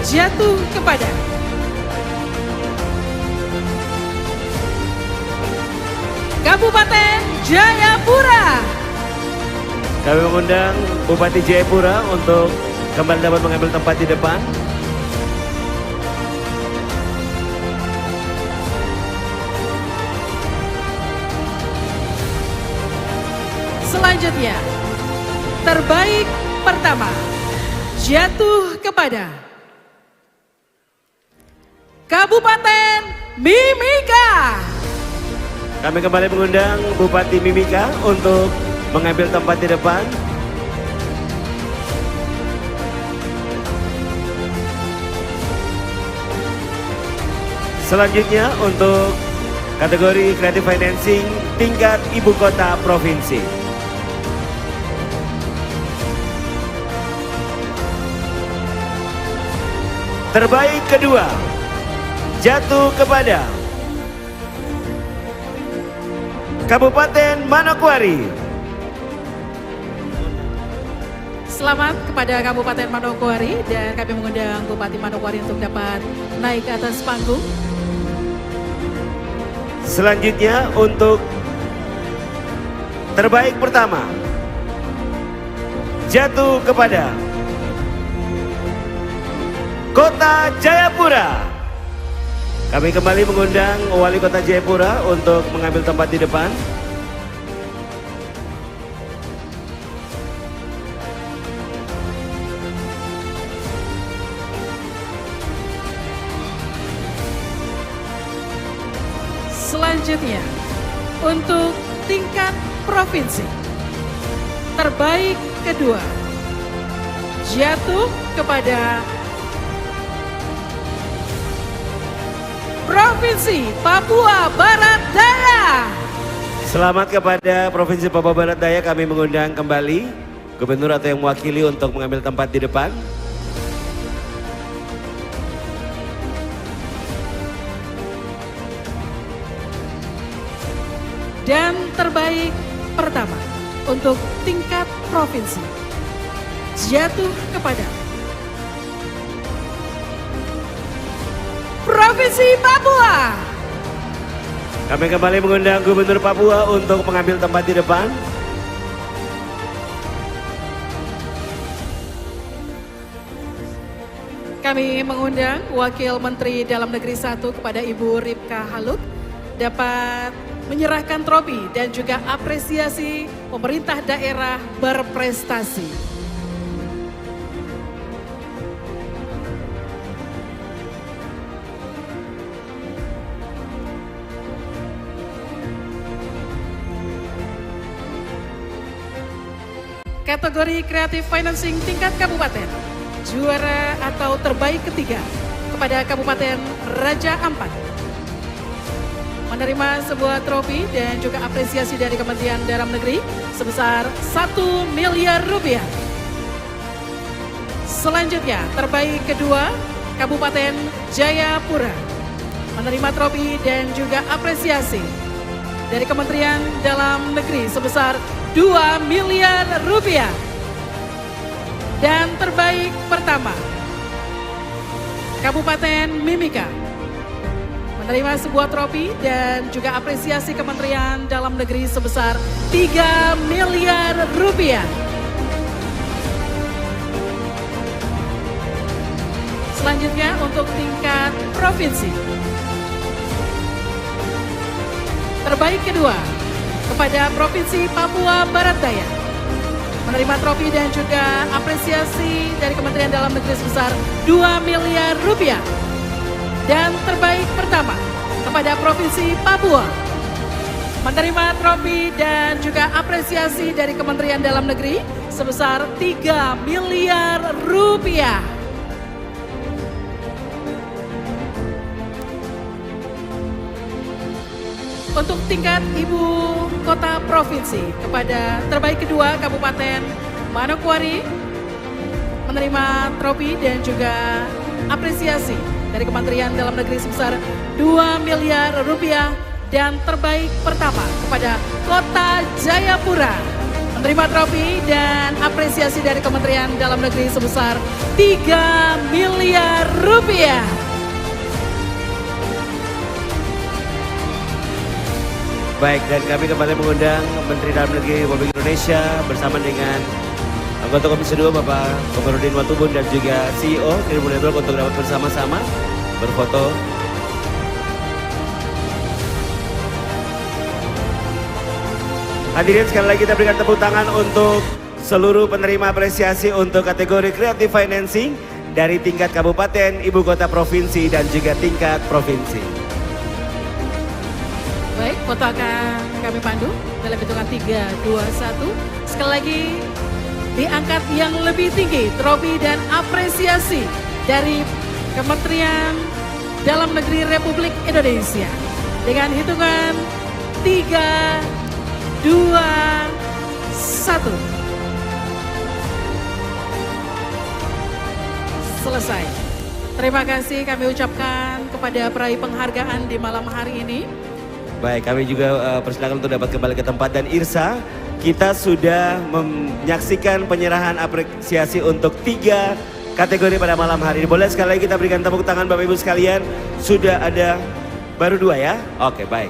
jatuh kepada Kabupaten Jayapura. Kami mengundang Bupati Jayapura untuk kembali dapat mengambil tempat di depan. Selanjutnya, terbaik pertama jatuh kepada Kabupaten Mimika. Kami kembali mengundang Bupati Mimika untuk mengambil tempat di depan. Selanjutnya untuk kategori Creative Financing tingkat ibu kota provinsi. Terbaik kedua jatuh kepada Kabupaten Manokwari. Selamat kepada Kabupaten Manokwari dan kami mengundang Bupati Manokwari untuk dapat naik ke atas panggung. Selanjutnya untuk terbaik pertama jatuh kepada Kota Jayapura. Kami kembali mengundang Wali Kota Jayapura untuk mengambil tempat di depan. Selanjutnya, untuk tingkat provinsi, terbaik kedua jatuh kepada Provinsi Papua Barat Daya. Selamat kepada Provinsi Papua Barat Daya, kami mengundang kembali Gubernur atau yang mewakili untuk mengambil tempat di depan. Dan terbaik pertama untuk tingkat provinsi jatuh kepada Provinsi Papua. Kami kembali mengundang Gubernur Papua untuk mengambil tempat di depan. Kami mengundang Wakil Menteri Dalam Negeri 1 kepada Ibu Ripka Haluk dapat menyerahkan trofi dan juga apresiasi pemerintah daerah berprestasi. Kategori Creative Financing tingkat kabupaten, juara atau terbaik ketiga kepada Kabupaten Raja Ampat. Menerima sebuah trofi dan juga apresiasi dari Kementerian Dalam Negeri sebesar 1 miliar rupiah. Selanjutnya terbaik kedua Kabupaten Jayapura menerima trofi dan juga apresiasi dari Kementerian Dalam Negeri sebesar 2 miliar rupiah. Dan terbaik pertama Kabupaten Mimika menerima sebuah trofi dan juga apresiasi Kementerian Dalam Negeri sebesar 3 miliar rupiah. Selanjutnya untuk tingkat provinsi. Terbaik kedua kepada Provinsi Papua Barat Daya menerima trofi dan juga apresiasi dari Kementerian Dalam Negeri sebesar 2 miliar rupiah. Dan terbaik pertama kepada Provinsi Papua menerima trofi dan juga apresiasi dari Kementerian Dalam Negeri sebesar 3 miliar rupiah. Untuk tingkat ibu kota provinsi kepada terbaik kedua Kabupaten Manokwari menerima trofi dan juga apresiasi dari Kementerian Dalam Negeri sebesar 2 miliar rupiah. Dan terbaik pertama kepada Kota Jayapura menerima trofi dan apresiasi dari Kementerian Dalam Negeri sebesar 3 miliar rupiah. Baik, dan kami kembali mengundang Menteri Dalam Negeri Republik Indonesia bersama dengan anggota Komisi 2 Bapak Komarudin Watubun dan juga CEO Tribun Network untuk dapat bersama-sama berfoto. Hadirin sekali lagi kita berikan tepuk tangan untuk seluruh penerima apresiasi untuk kategori Creative Financing dari tingkat kabupaten, ibu kota provinsi dan juga tingkat provinsi. Baik, foto akan kami pandu dalam hitungan 3, 2, 1. Sekali lagi diangkat yang lebih tinggi trofi dan apresiasi dari Kementerian Dalam Negeri Republik Indonesia. Dengan hitungan 3, 2, 1. Selesai. Terima kasih kami ucapkan kepada peraih penghargaan di malam hari ini. Baik, kami juga persilakan untuk dapat kembali ke tempat. Dan Irsa, kita sudah menyaksikan penyerahan apresiasi untuk 3 kategori pada malam hari ini. Boleh sekali lagi kita berikan tepuk tangan Bapak Ibu sekalian. Sudah ada baru 2 ya? Oke, baik.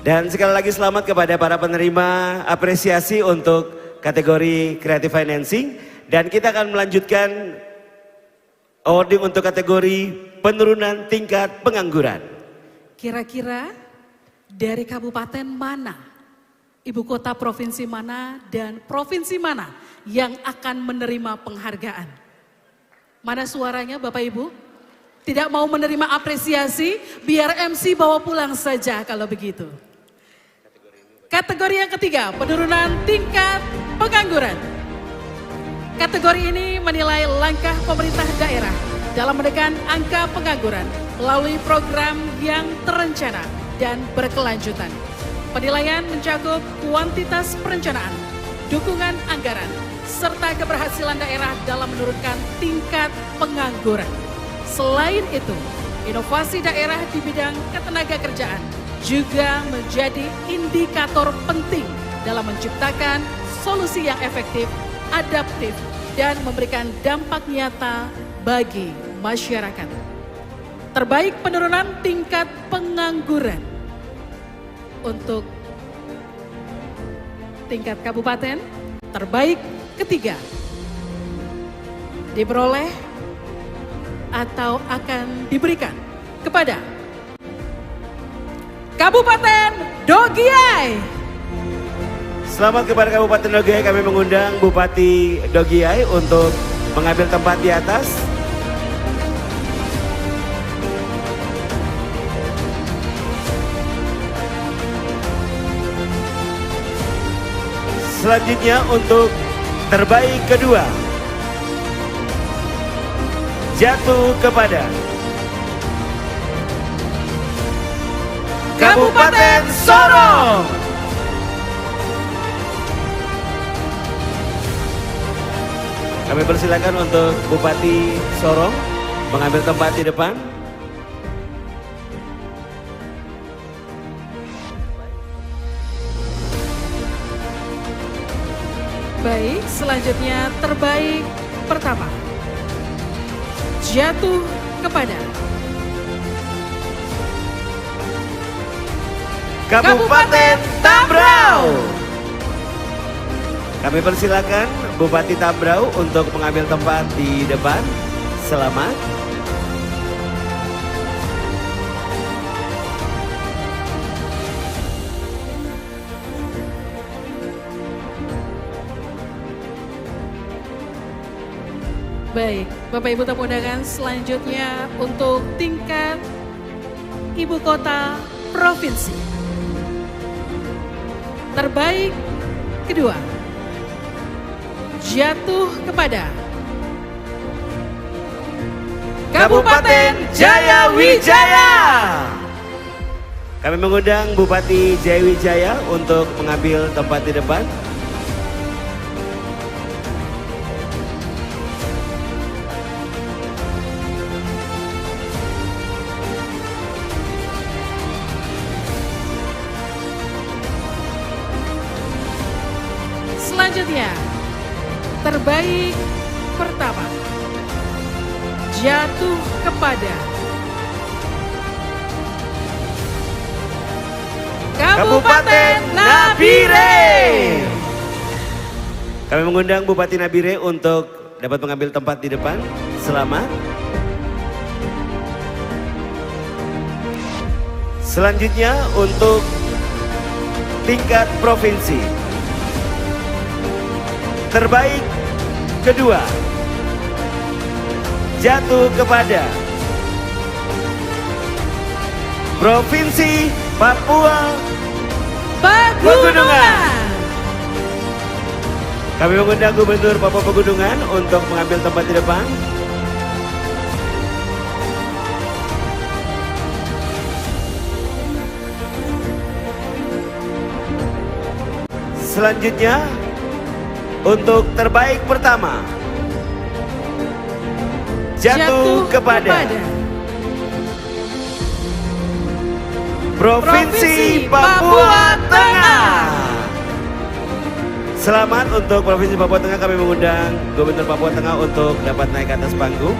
Dan sekali lagi selamat kepada para penerima apresiasi untuk kategori Creative Financing. Dan kita akan melanjutkan awarding untuk kategori penurunan tingkat pengangguran. Kira-kira dari kabupaten mana, ibu kota provinsi mana, dan provinsi mana yang akan menerima penghargaan? Mana suaranya Bapak Ibu? Tidak mau menerima apresiasi, biar MC bawa pulang saja kalau begitu. Kategori yang ketiga, penurunan tingkat pengangguran. Kategori ini menilai langkah pemerintah daerah dalam menekan angka pengangguran melalui program yang terencana dan berkelanjutan. Penilaian mencakup kuantitas perencanaan, dukungan anggaran, serta keberhasilan daerah dalam menurunkan tingkat pengangguran. Selain itu, inovasi daerah di bidang ketenagakerjaan juga menjadi indikator penting dalam menciptakan solusi yang efektif, adaptif, dan memberikan dampak nyata bagi masyarakat. Terbaik penurunan tingkat pengangguran untuk tingkat kabupaten, terbaik ketiga diperoleh atau akan diberikan kepada Kabupaten Dogiai. Selamat kepada Kabupaten Dogiai, kami mengundang Bupati Dogiai untuk mengambil tempat di atas. Selanjutnya untuk terbaik kedua jatuh kepada Kabupaten Sorong. Kami persilakan untuk Bupati Sorong mengambil tempat di depan. Baik, selanjutnya terbaik pertama jatuh kepada Kabupaten Tambrau. Kami persilakan Bupati Tambrau untuk mengambil tempat di depan. Selamat. Baik, Bapak Ibu tamu undangan, selanjutnya untuk tingkat Ibu Kota Provinsi. Terbaik kedua jatuh kepada Kabupaten Jayawijaya. Kami mengundang Bupati Jayawijaya untuk mengambil tempat di depan. Selanjutnya, terbaik pertama jatuh kepada Kabupaten Nabire. Kami mengundang Bupati Nabire untuk dapat mengambil tempat di depan. Selamat. Selanjutnya untuk tingkat provinsi. Terbaik kedua jatuh kepada Provinsi Papua Pegunungan. Kami mengundang Gubernur Papua Pegunungan untuk mengambil tempat di depan. Selanjutnya untuk terbaik pertama jatuh kepada Provinsi Papua Tengah. Selamat untuk Provinsi Papua Tengah. Kami mengundang Gubernur Papua Tengah untuk dapat naik ke atas panggung.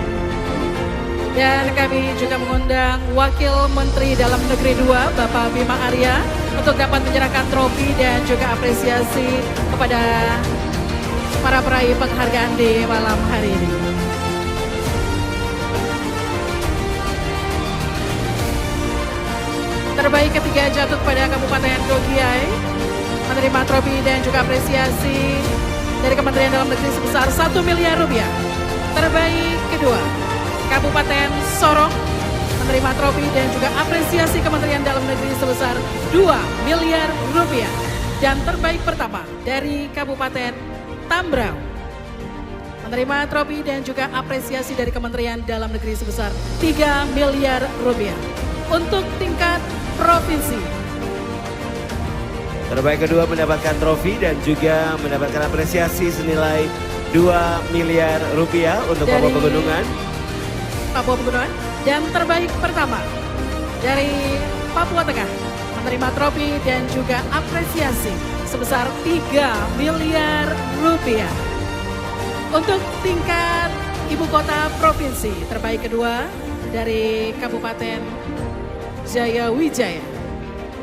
Dan kami juga mengundang Wakil Menteri Dalam Negeri 2, Bapak Bima Arya, untuk dapat menyerahkan trofi dan juga apresiasi kepada para peraih penghargaan di malam hari ini. Terbaik ketiga jatuh kepada Kabupaten Gogiai, menerima trofi dan juga apresiasi dari Kementerian Dalam Negeri sebesar 1 miliar rupiah. Terbaik kedua Kabupaten Sorong, menerima trofi dan juga apresiasi Kementerian Dalam Negeri sebesar 2 miliar rupiah. Dan terbaik pertama dari Kabupaten Tambrau, menerima trofi dan juga apresiasi dari Kementerian Dalam Negeri sebesar 3 miliar rupiah. Untuk tingkat provinsi, terbaik kedua mendapatkan trofi dan juga mendapatkan apresiasi senilai 2 miliar rupiah untuk dari Papua Pegunungan. Papua Pegunungan. Dan terbaik pertama dari Papua Tengah, menerima trofi dan juga apresiasi sebesar 3 miliar rupiah. Untuk tingkat Ibu Kota Provinsi, terbaik kedua dari Kabupaten Jayawijaya,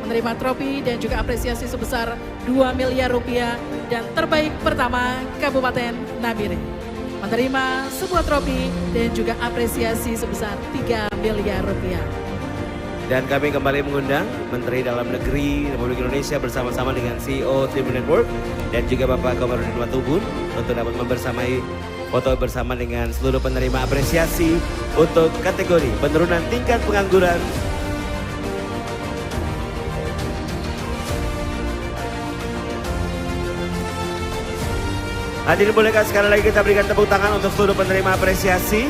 menerima trofi dan juga apresiasi sebesar 2 miliar rupiah. Dan terbaik pertama Kabupaten Nabire, menerima sebuah trofi dan juga apresiasi sebesar 3 miliar rupiah. Dan kami kembali mengundang Menteri Dalam Negeri Republik Indonesia bersama-sama dengan CEO Tribun Network dan juga Bapak Komarudin Watubun untuk dapat membersamai foto bersama dengan seluruh penerima apresiasi untuk kategori penurunan tingkat pengangguran. Hadirin bolehkah sekali lagi kita berikan tepuk tangan untuk seluruh penerima apresiasi.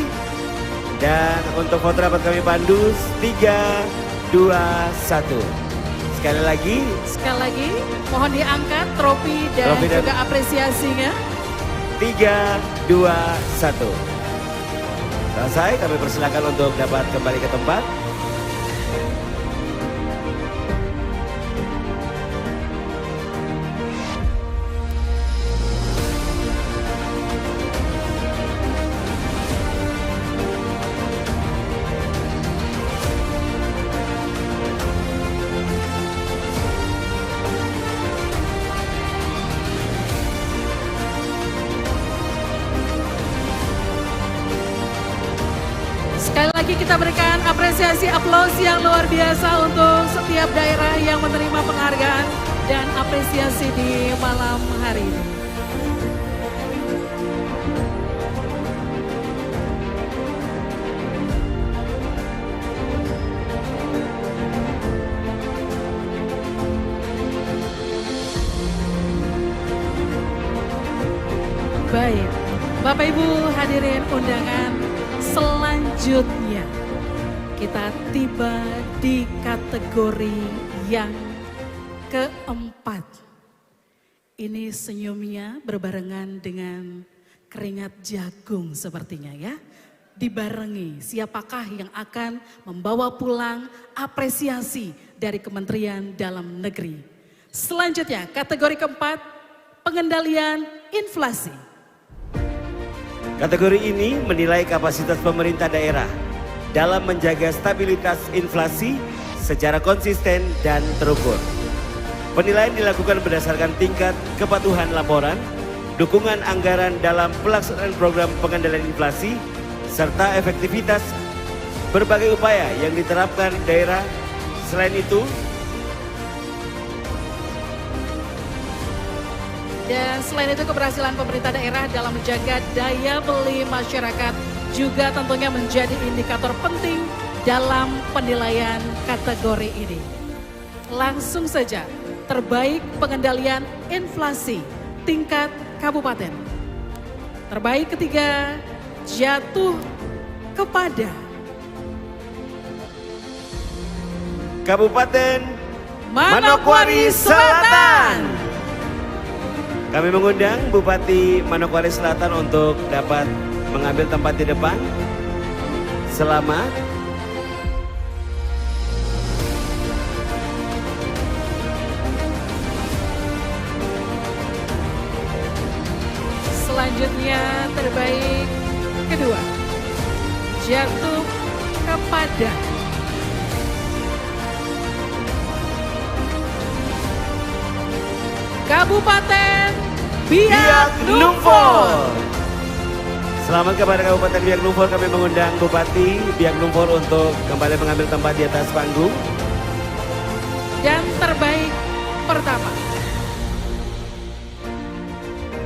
Dan untuk foto dapat kami pandu 3, 2, 1. Sekali lagi. Sekali lagi mohon diangkat trofi dan juga apresiasinya. 3, 2, 1. Selesai, kami persilakan untuk dapat kembali ke tempat. Sekali lagi kita berikan apresiasi aplaus yang luar biasa untuk setiap daerah yang menerima penghargaan dan apresiasi di malam hari ini. Baik, Bapak Ibu hadirin undangan, selanjutnya kita tiba di kategori yang keempat. Ini senyumnya berbarengan dengan keringat jagung sepertinya ya. Dibarengi siapakah yang akan membawa pulang apresiasi dari Kementerian Dalam Negeri. Selanjutnya kategori keempat, pengendalian inflasi. Kategori ini menilai kapasitas pemerintah daerah dalam menjaga stabilitas inflasi secara konsisten dan terukur. Penilaian dilakukan berdasarkan tingkat kepatuhan laporan, dukungan anggaran dalam pelaksanaan program pengendalian inflasi, serta efektivitas berbagai upaya yang diterapkan daerah. Selain itu, dan selain itu keberhasilan pemerintah daerah dalam menjaga daya beli masyarakat juga tentunya menjadi indikator penting dalam penilaian kategori ini. Langsung saja, terbaik pengendalian inflasi tingkat kabupaten. Terbaik ketiga jatuh kepada Kabupaten Manokwari Selatan. Kami mengundang Bupati Manokwari Selatan untuk dapat mengambil tempat di depan. Selamat. Selanjutnya terbaik kedua jatuh kepada Kabupaten Biak Numfor. Selamat kepada Kabupaten Biak Numfor. Kami mengundang Bupati Biak Numfor untuk kembali mengambil tempat di atas panggung. Dan terbaik pertama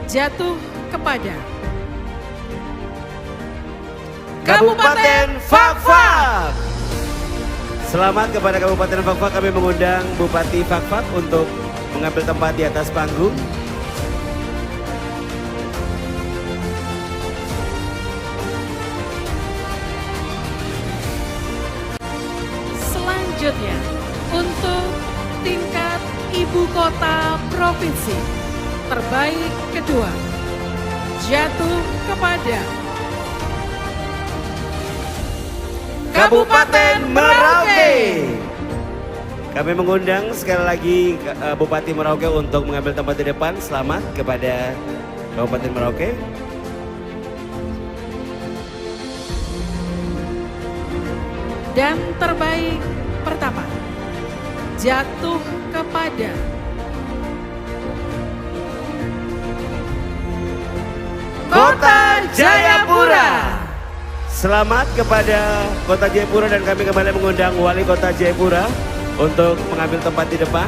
jatuh kepada Kabupaten Fakfak. Selamat kepada Kabupaten Fakfak. Kami mengundang Bupati Fakfak untuk mengambil tempat di atas panggung. Selanjutnya untuk tingkat ibu kota provinsi, terbaik kedua jatuh kepada Kabupaten Merauke. Kami mengundang sekali lagi Bupati Merauke untuk mengambil tempat di depan. Selamat kepada Kabupaten Merauke. Dan terbaik pertama jatuh kepada Kota Jayapura. Selamat kepada Kota Jayapura dan kami kembali mengundang Wali Kota Jayapura untuk mengambil tempat di depan.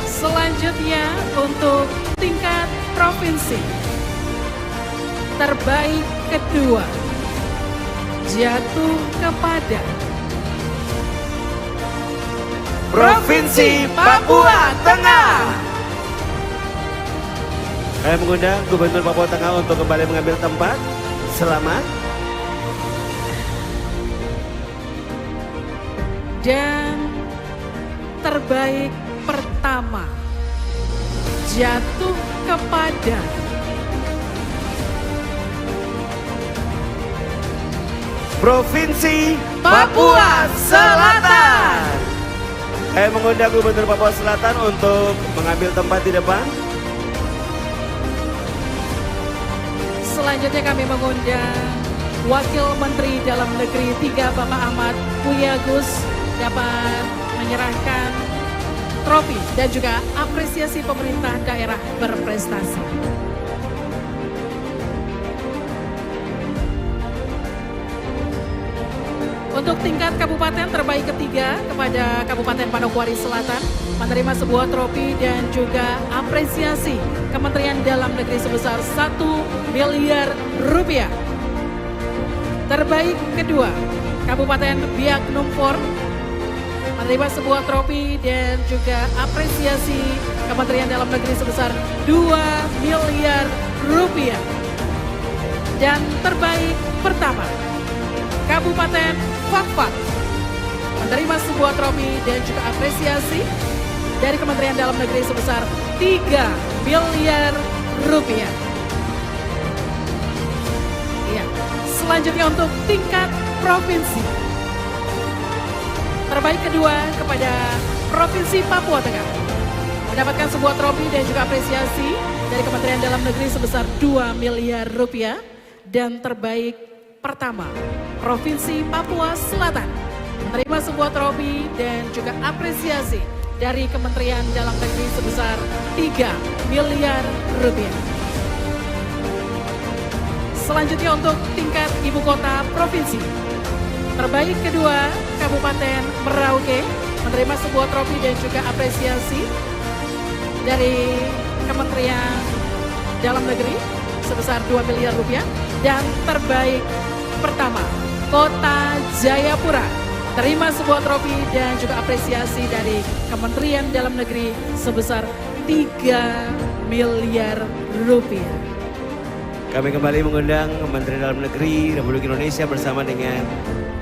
Selanjutnya untuk tingkat provinsi, terbaik kedua jatuh kepada Provinsi Papua Tengah. Saya mengundang Gubernur Papua Tengah untuk kembali mengambil tempat. Selamat. Dan terbaik pertama jatuh kepada Provinsi Papua Selatan. Saya mengundang Gubernur Papua Selatan untuk mengambil tempat di depan. Selanjutnya kami mengundang Wakil Menteri Dalam Negeri 3 Bapak Ahmad Wiyagus dapat menyerahkan trofi dan juga apresiasi pemerintah daerah berprestasi. Untuk tingkat kabupaten terbaik ketiga kepada Kabupaten Manokwari Selatan menerima sebuah trofi dan juga apresiasi Kementerian Dalam Negeri sebesar 1 miliar rupiah. Terbaik kedua Kabupaten Biak Numfor menerima sebuah trofi dan juga apresiasi Kementerian Dalam Negeri sebesar 2 miliar rupiah. Dan terbaik pertama Kabupaten Fakfak menerima sebuah trofi dan juga apresiasi dari Kementerian Dalam Negeri sebesar 3 miliar rupiah. Ya, selanjutnya untuk tingkat provinsi. Terbaik kedua kepada Provinsi Papua Tengah mendapatkan sebuah trofi dan juga apresiasi dari Kementerian Dalam Negeri sebesar 2 miliar rupiah. Dan terbaik pertama Provinsi Papua Selatan menerima sebuah trofi dan juga apresiasi dari Kementerian Dalam Negeri sebesar 3 miliar rupiah. Selanjutnya untuk tingkat ibu kota provinsi. Terbaik kedua Kabupaten Merauke menerima sebuah trofi dan juga apresiasi dari Kementerian Dalam Negeri sebesar 2 miliar rupiah. Dan terbaik pertama Kota Jayapura terima sebuah trofi dan juga apresiasi dari Kementerian Dalam Negeri sebesar 3 miliar rupiah. Kami kembali mengundang Menteri Dalam Negeri Republik Indonesia bersama dengan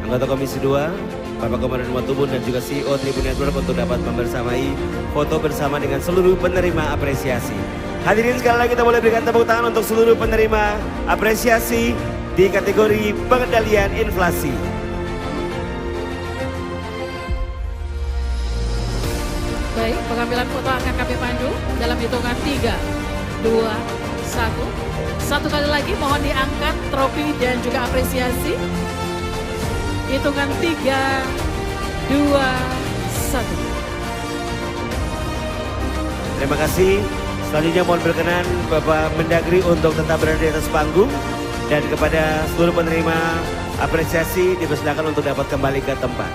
anggota Komisi 2, Bapak Komandan Watubun dan juga CEO Tribun Network untuk dapat membersamai foto bersama dengan seluruh penerima apresiasi. Hadirin sekali lagi kita boleh berikan tepuk tangan untuk seluruh penerima apresiasi di kategori pengendalian inflasi. Baik, pengambilan foto akan kami pandu dalam hitungan 3, 2, 1. Satu kali lagi mohon diangkat trofi dan juga apresiasi. Hitungan 3, 2, 1. Terima kasih. Selanjutnya mohon berkenan Bapak Mendagri untuk tetap berada di atas panggung. Dan kepada seluruh penerima apresiasi dipersilakan untuk dapat kembali ke tempat.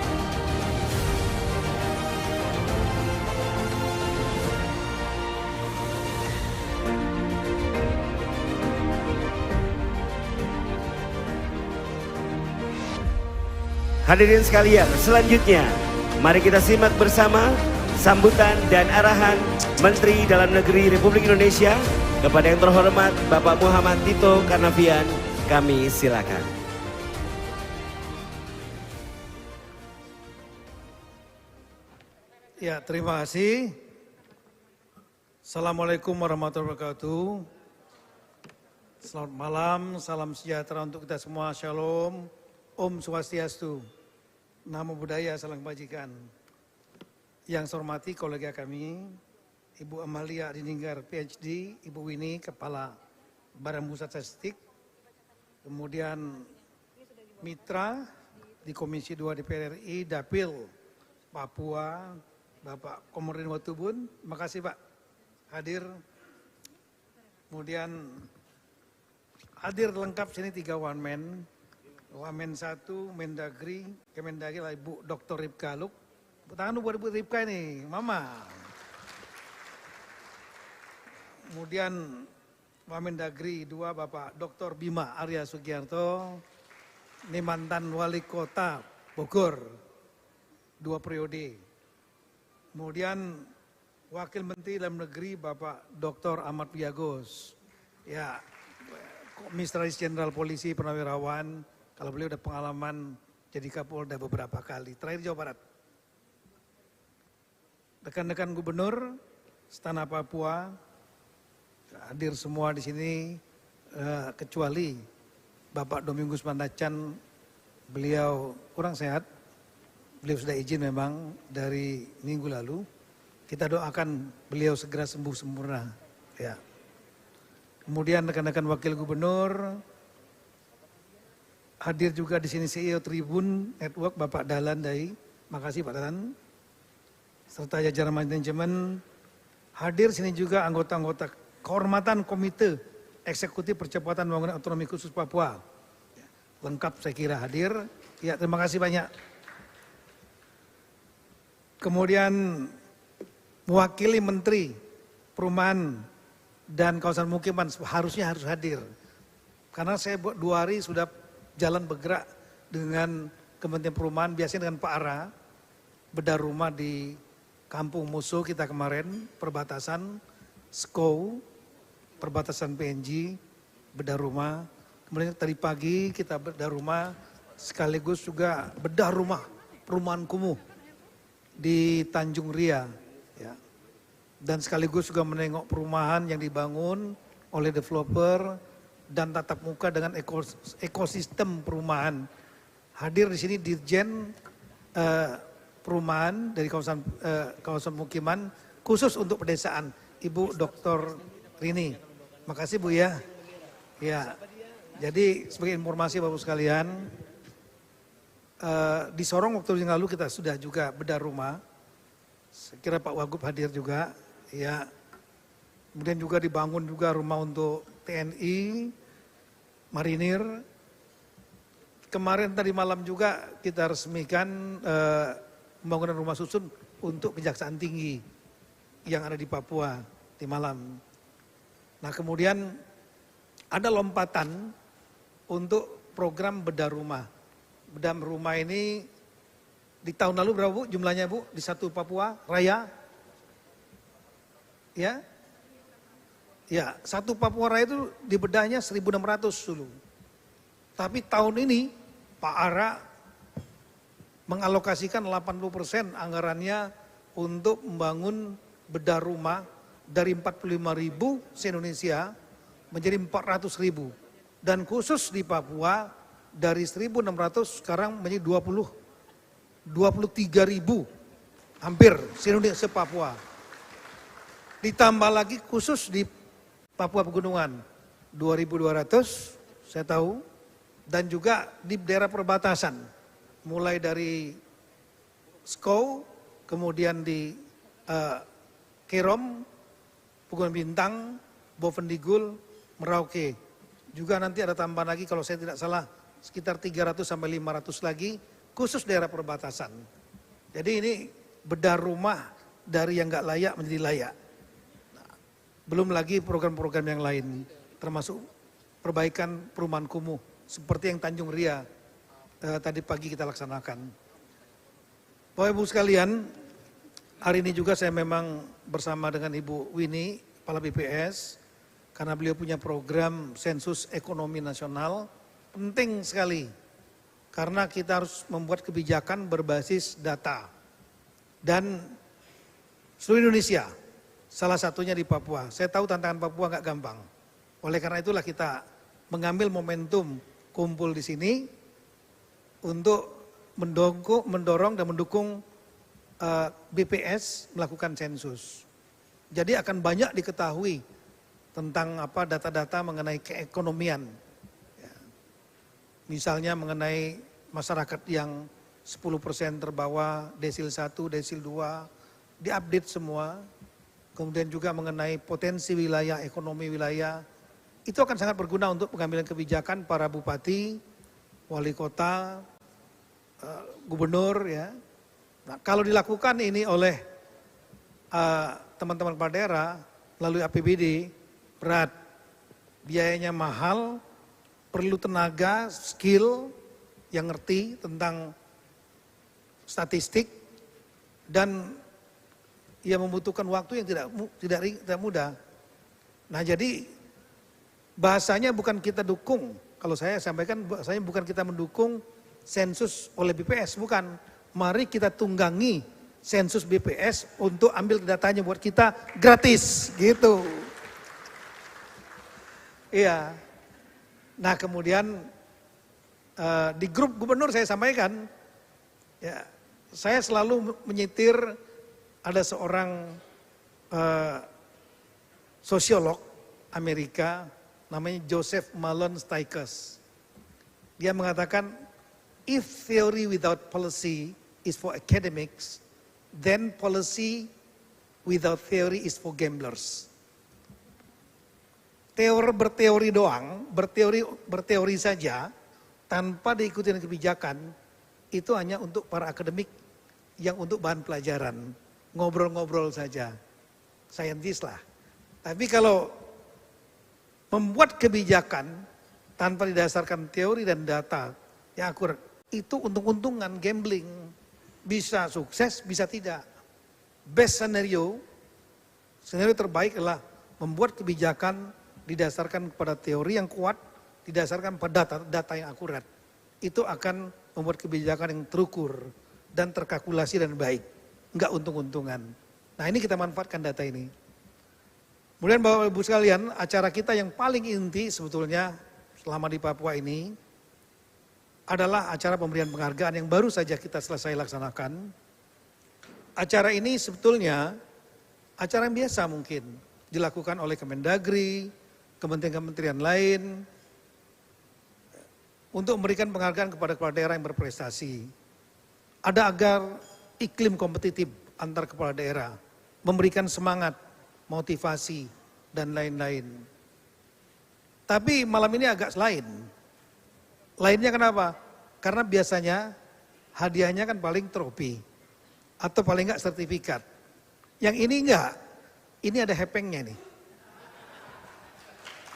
Hadirin sekalian, selanjutnya mari kita simak bersama sambutan dan arahan Menteri Dalam Negeri Republik Indonesia kepada yang terhormat Bapak Muhammad Tito Karnavian. Kami silakan. Ya, terima kasih. Assalamualaikum warahmatullahi wabarakatuh. Selamat malam, salam sejahtera untuk kita semua. Shalom, Om Swastiastu, Namo Buddhaya, salam kebajikan. Yang saya hormati kolega kami, Ibu Amalia Dininggar PhD, Ibu Winnie Kepala Badan Pusat Statistik, kemudian Mitra di Komisi 2 DPR RI, Dapil Papua, Bapak Komarudin Watubun, terima kasih Pak hadir. Kemudian hadir lengkap sini 3 one man. Wamen 1, Mendagri, Kemendagri lah Ibu Dr. Ripka Luk. Tangan buat Ibu Ripka ini, Mama. Kemudian Wamendagri 2 Bapak Dr. Bima Arya Sugiarto, ini mantan wali kota Bogor 2 periode. Kemudian Wakil Menteri Dalam Negeri Bapak Dr. Ahmad Wiagos. Ya, Komisaris Jenderal Polisi Purnawirawan, kalau beliau udah pengalaman jadi Kapolda beberapa kali. Terakhir Jawa Barat. Rekan-rekan Gubernur, Istana Papua, hadir semua di sini kecuali Bapak Domingus Mandacan, beliau kurang sehat. Beliau sudah izin memang dari minggu lalu. Kita doakan beliau segera sembuh sempurna. Ya. Kemudian rekan-rekan Wakil Gubernur, hadir juga di sini CEO Tribun Network Bapak Dahlan Dai. Makasih Pak Dahlan. Serta jajaran manajemen. Hadir sini juga anggota-anggota kehormatan Komite Eksekutif Percepatan Pembangunan Otonomi Khusus Papua. Lengkap saya kira hadir. Ya, terima kasih banyak. Kemudian mewakili Menteri Perumahan dan Kawasan Pemukiman harusnya harus hadir. Karena saya 2 hari sudah jalan bergerak dengan Kementerian Perumahan, biasanya dengan Pak Ara, bedah rumah di Kampung Musuh kita kemarin, perbatasan Skou, perbatasan PNG, bedah rumah. Kemudian tadi pagi kita bedah rumah, sekaligus juga bedah rumah perumahan kumuh di Tanjung Ria. Ya. Dan sekaligus juga menengok perumahan yang dibangun oleh developer dan tatap muka dengan ekosistem perumahan. Hadir di sini Dirjen Perumahan dari kawasan pemukiman khusus untuk pedesaan, Ibu Dr. Rini. Makasih Bu ya. Ya. Jadi sebagai informasi Bapak sekalian, di Sorong waktu yang lalu kita sudah juga bedah rumah. Saya kira Pak Wagub hadir juga. Ya. Kemudian juga dibangun juga rumah untuk TNI, Marinir. Kemarin tadi malam juga kita resmikan pembangunan rumah susun untuk Kejaksaan Tinggi yang ada di Papua di malam. Nah kemudian ada lompatan untuk program bedah rumah. Bedah rumah ini di tahun lalu berapa Bu jumlahnya Bu di satu Papua Raya? Ya? Ya, satu Papua Raya itu dibedahnya 1.600 dulu. Tapi tahun ini Pak Ara mengalokasikan 80% anggarannya untuk membangun bedah rumah dari 45.000 se-Indonesia menjadi 400.000. Dan khusus di Papua dari 1.600 sekarang menjadi 23.000 hampir se-Indonesia Papua. Ditambah lagi khusus di Papua Pegunungan 2.200 saya tahu, dan juga di daerah perbatasan mulai dari Skou, kemudian di Kerom, Pegunungan Bintang, Bovendigul, Merauke. Juga nanti ada tambahan lagi kalau saya tidak salah sekitar 300 sampai 500 lagi khusus daerah perbatasan. Jadi ini bedah rumah dari yang nggak layak menjadi layak. Nah, belum lagi program-program yang lain termasuk perbaikan perumahan kumuh seperti yang Tanjung Ria tadi pagi kita laksanakan. Bapak Ibu sekalian, hari ini juga saya memang bersama dengan Ibu Winnie, Kepala BPS, karena beliau punya program sensus ekonomi nasional, penting sekali. Karena kita harus membuat kebijakan berbasis data. Dan seluruh Indonesia, salah satunya di Papua. Saya tahu tantangan Papua nggak gampang. Oleh karena itulah kita mengambil momentum kumpul di sini untuk mendorong dan mendukung BPS melakukan sensus. Jadi akan banyak diketahui tentang apa data-data mengenai keekonomian. Ya. Misalnya mengenai masyarakat yang 10% terbawah, desil 1, desil 2, diupdate semua. Kemudian juga mengenai potensi wilayah, ekonomi wilayah. Itu akan sangat berguna untuk pengambilan kebijakan para bupati, wali kota, gubernur ya. Nah, kalau dilakukan ini oleh teman-teman kepala daerah melalui APBD berat, biayanya mahal, perlu tenaga, skill yang ngerti tentang statistik dan ia membutuhkan waktu yang tidak mudah. Nah jadi bahasanya bukan kita dukung, kalau saya sampaikan bahasanya bukan kita mendukung sensus oleh BPS, bukan. Mari kita tunggangi sensus BPS untuk ambil datanya buat kita gratis, gitu. Iya. Nah kemudian di grup gubernur saya sampaikan, ya saya selalu menyitir ada seorang sosiolog Amerika namanya Joseph Malone Stiglitz. Dia mengatakan, if theory without policy is for academics, then policy without theory is for gamblers. Berteori doang, berteori saja, tanpa diikuti dengan kebijakan, itu hanya untuk para akademik yang untuk bahan pelajaran. Ngobrol-ngobrol saja, saintis lah. Tapi kalau membuat kebijakan tanpa didasarkan teori dan data yang akurat, itu untung-untungan, gambling. Bisa sukses, bisa tidak. Best scenario terbaik adalah membuat kebijakan didasarkan pada teori yang kuat, didasarkan pada data yang akurat. Itu akan membuat kebijakan yang terukur dan terkalkulasi dan baik. Enggak untung-untungan. Nah ini kita manfaatkan data ini. Kemudian Bapak Ibu sekalian, acara kita yang paling inti sebetulnya selama di Papua ini adalah acara pemberian penghargaan yang baru saja kita selesai laksanakan. Acara ini sebetulnya acara yang biasa mungkin dilakukan oleh Kemendagri, kementerian-kementerian lain untuk memberikan penghargaan kepada kepala daerah yang berprestasi. Ada agar iklim kompetitif antar kepala daerah, memberikan semangat, motivasi, dan lain-lain. Tapi malam ini agak lain. Lainnya kenapa? Karena biasanya hadiahnya kan paling trofi atau paling enggak sertifikat. Yang ini enggak, ini ada hepengnya nih.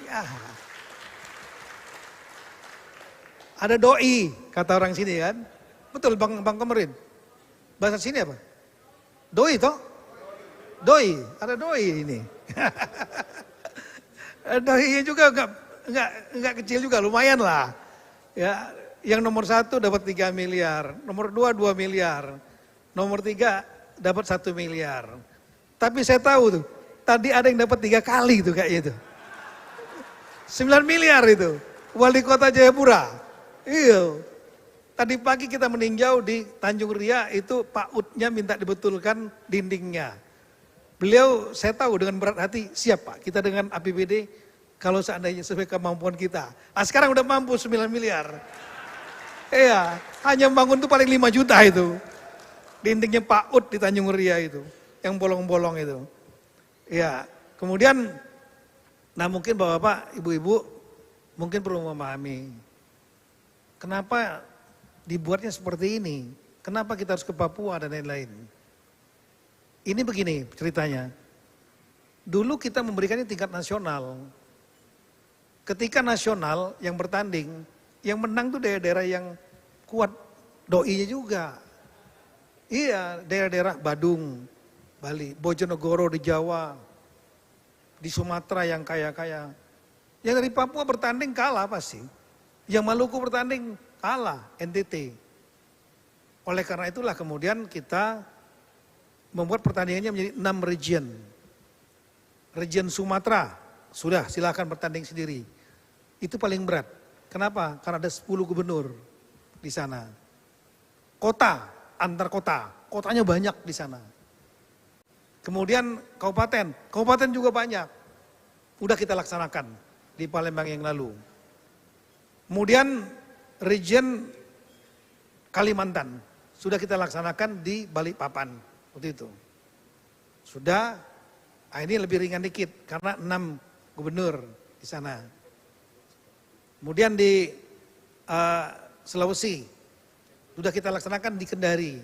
Ya. Ada doi, kata orang sini kan. Betul Bang Komerin. Bahasa sini apa? Doi toh? Doi, ada doi ini. Doi juga enggak kecil juga, lumayan lah. Ya, yang nomor 1 dapat 3 miliar, nomor 2 2 miliar, nomor 3 dapat 1 miliar. Tapi saya tahu tuh, tadi ada yang dapat 3 kali tuh kayaknya itu. 9 miliar itu, Wali Kota Jayapura. Iya. Tadi pagi kita meninjau di Tanjung Ria itu Pak Utnya minta dibetulkan dindingnya. Beliau saya tahu dengan berat hati, siap Pak, kita dengan APBD kalau seandainya sesuai kemampuan kita. Ah, sekarang udah mampu 9 miliar. Iya, hanya bangun tuh paling 5 juta itu. Dindingnya Pak Ut di Tanjung Ria itu, yang bolong-bolong itu. Iya, kemudian, nah mungkin Bapak-Bapak, Ibu-Ibu mungkin perlu memahami. Kenapa dibuatnya seperti ini? Kenapa kita harus ke Papua dan lain-lain? Ini begini ceritanya. Dulu kita memberikannya tingkat nasional. Ketika nasional yang bertanding, yang menang tuh daerah-daerah yang kuat doi-nya juga. Iya, daerah-daerah Badung, Bali, Bojonegoro di Jawa, di Sumatera yang kaya-kaya. Yang dari Papua bertanding kalah pasti. Yang Maluku bertanding kalah, NTT. Oleh karena itulah kemudian kita membuat pertandingannya menjadi 6 region. Region Sumatera, sudah silakan bertanding sendiri. Itu paling berat. Kenapa? Karena ada 10 gubernur di sana. Kota, antar kota, kotanya banyak di sana. Kemudian kabupaten juga banyak. Udah kita laksanakan di Palembang yang lalu. Kemudian region Kalimantan, sudah kita laksanakan di Balikpapan, waktu itu. Sudah, ini lebih ringan dikit, karena 6 gubernur di sana. Kemudian di Sulawesi, sudah kita laksanakan di Kendari.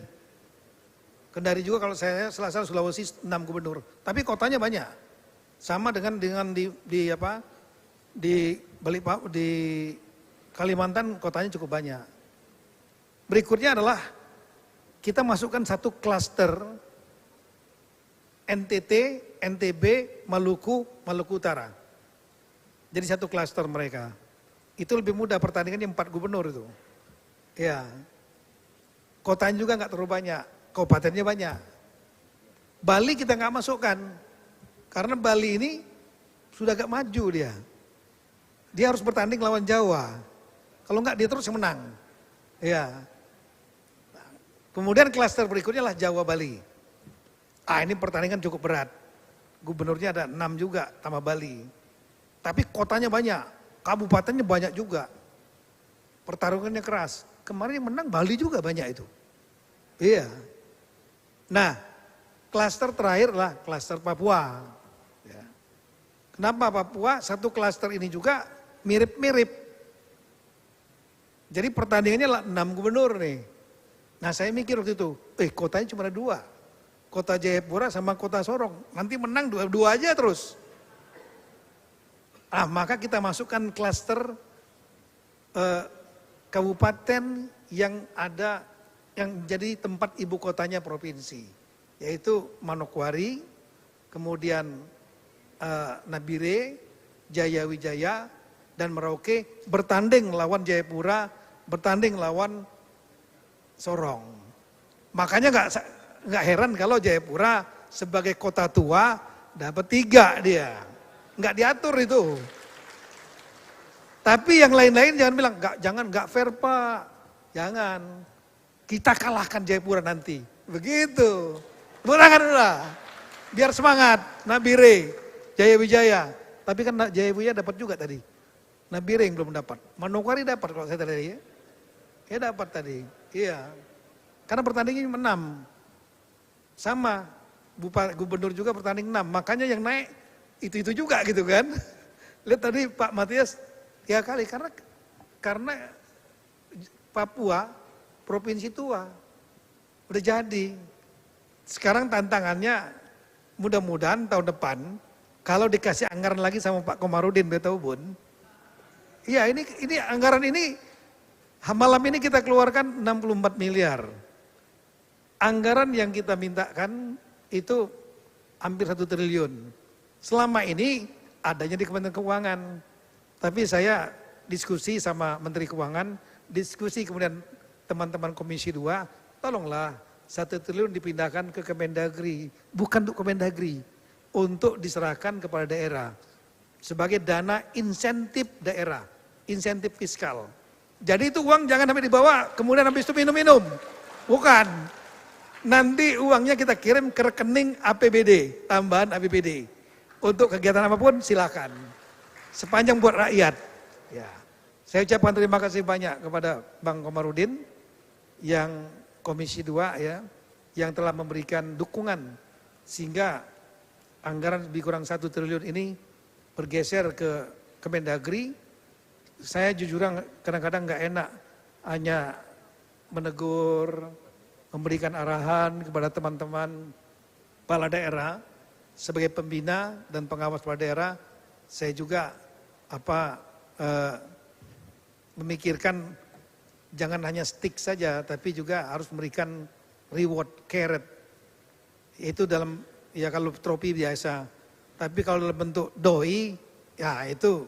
Kendari juga kalau saya salah Sulawesi 6 gubernur, tapi kotanya banyak. Sama dengan di Kalimantan kotanya cukup banyak. Berikutnya adalah kita masukkan satu klaster NTT, NTB, Maluku, Maluku Utara. Jadi satu klaster mereka. Itu lebih mudah pertandingannya 4 gubernur itu. Ya. Kotanya juga nggak terlalu banyak, kabupatennya banyak. Bali kita nggak masukkan, karena Bali ini sudah agak maju dia. Dia harus bertanding lawan Jawa. Kalau nggak dia terus menang. Ya. Kemudian klaster berikutnya lah Jawa Bali. Ini pertandingan cukup berat. Gubernurnya ada 6 juga tambah Bali. Tapi kotanya banyak, kabupatennya banyak juga. Pertarungannya keras. Kemarin yang menang Bali juga banyak itu. Iya. Nah, klaster terakhir lah klaster Papua. Ya. Kenapa Papua? Satu klaster ini juga mirip-mirip. Jadi pertandingannya lah 6 gubernur nih. Nah saya mikir waktu itu, kotanya cuma ada 2. Kota Jayapura sama kota Sorong. Nanti menang dua aja terus. Maka kita masukkan klaster kabupaten yang ada, yang jadi tempat ibu kotanya provinsi. Yaitu Manokwari, kemudian Nabire, Jayawijaya, dan Merauke bertanding lawan Jayapura, bertanding lawan Sorong. Makanya nggak heran kalau Jayapura sebagai kota tua dapat 3 dia. Nggak diatur itu. Tapi yang lain-lain jangan bilang, nggak fair Pak. Jangan. Kita kalahkan Jayapura nanti. Begitu. Tangan udah. Biar semangat. Nabire, Jayawijaya. Tapi kan Jayawijaya dapat juga tadi. Nabire yang belum dapat. Manokwari dapat kalau saya tadi ya. Ya dapat tadi. Iya. Karena pertandingannya 6. Sama. Gubernur juga pertanding 6. Makanya yang naik itu juga gitu kan. Lihat tadi Pak Matias 3 kali. Karena Papua provinsi tua. Udah jadi. Sekarang tantangannya mudah-mudahan tahun depan kalau dikasih anggaran lagi sama Pak Komarudin Betaubun. Iya ini anggaran ini malam ini kita keluarkan 64 miliar. Anggaran yang kita mintakan itu hampir 1 triliun. Selama ini adanya di Kementerian Keuangan. Tapi saya diskusi sama Menteri Keuangan, diskusi kemudian teman-teman Komisi 2, tolonglah 1 triliun dipindahkan ke Kemendagri. Bukan untuk Kemendagri, untuk diserahkan kepada daerah. Sebagai dana insentif daerah, insentif fiskal. Jadi itu uang jangan sampai dibawa, kemudian habis itu minum-minum. Bukan. Nanti uangnya kita kirim ke rekening APBD, tambahan APBD. Untuk kegiatan apapun silakan. Sepanjang buat rakyat. Ya. Saya ucapkan terima kasih banyak kepada Bang Komarudin yang Komisi 2 ya, yang telah memberikan dukungan sehingga anggaran lebih kurang 1 triliun ini bergeser ke Kemendagri. Saya jujur kadang-kadang nggak enak hanya menegur, memberikan arahan kepada teman-teman kepala daerah sebagai pembina dan pengawas kepala daerah. Saya juga memikirkan jangan hanya stick saja, tapi juga harus memberikan reward, carrot. Itu dalam, ya kalau trofi biasa. Tapi kalau dalam bentuk doi, ya itu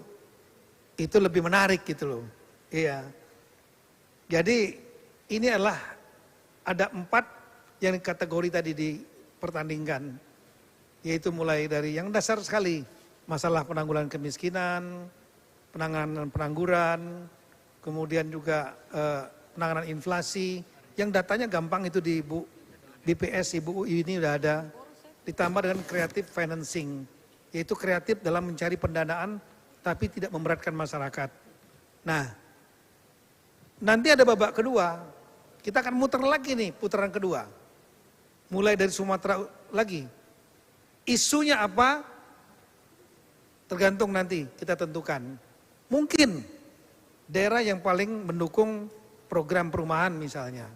lebih menarik gitu loh. Iya. Jadi ini adalah ada 4 yang kategori tadi dipertandingkan. Yaitu mulai dari yang dasar sekali, masalah penanggulangan kemiskinan, penanganan pengangguran, kemudian juga penanganan inflasi, yang datanya gampang itu di BPS, Ibu UI ini udah ada. Ditambah dengan creative financing, yaitu kreatif dalam mencari pendanaan tapi tidak memberatkan masyarakat. Nah, nanti ada babak kedua, kita akan muter lagi nih putaran kedua. Mulai dari Sumatera lagi. Isunya apa? Tergantung nanti kita tentukan. Mungkin daerah yang paling mendukung program perumahan misalnya.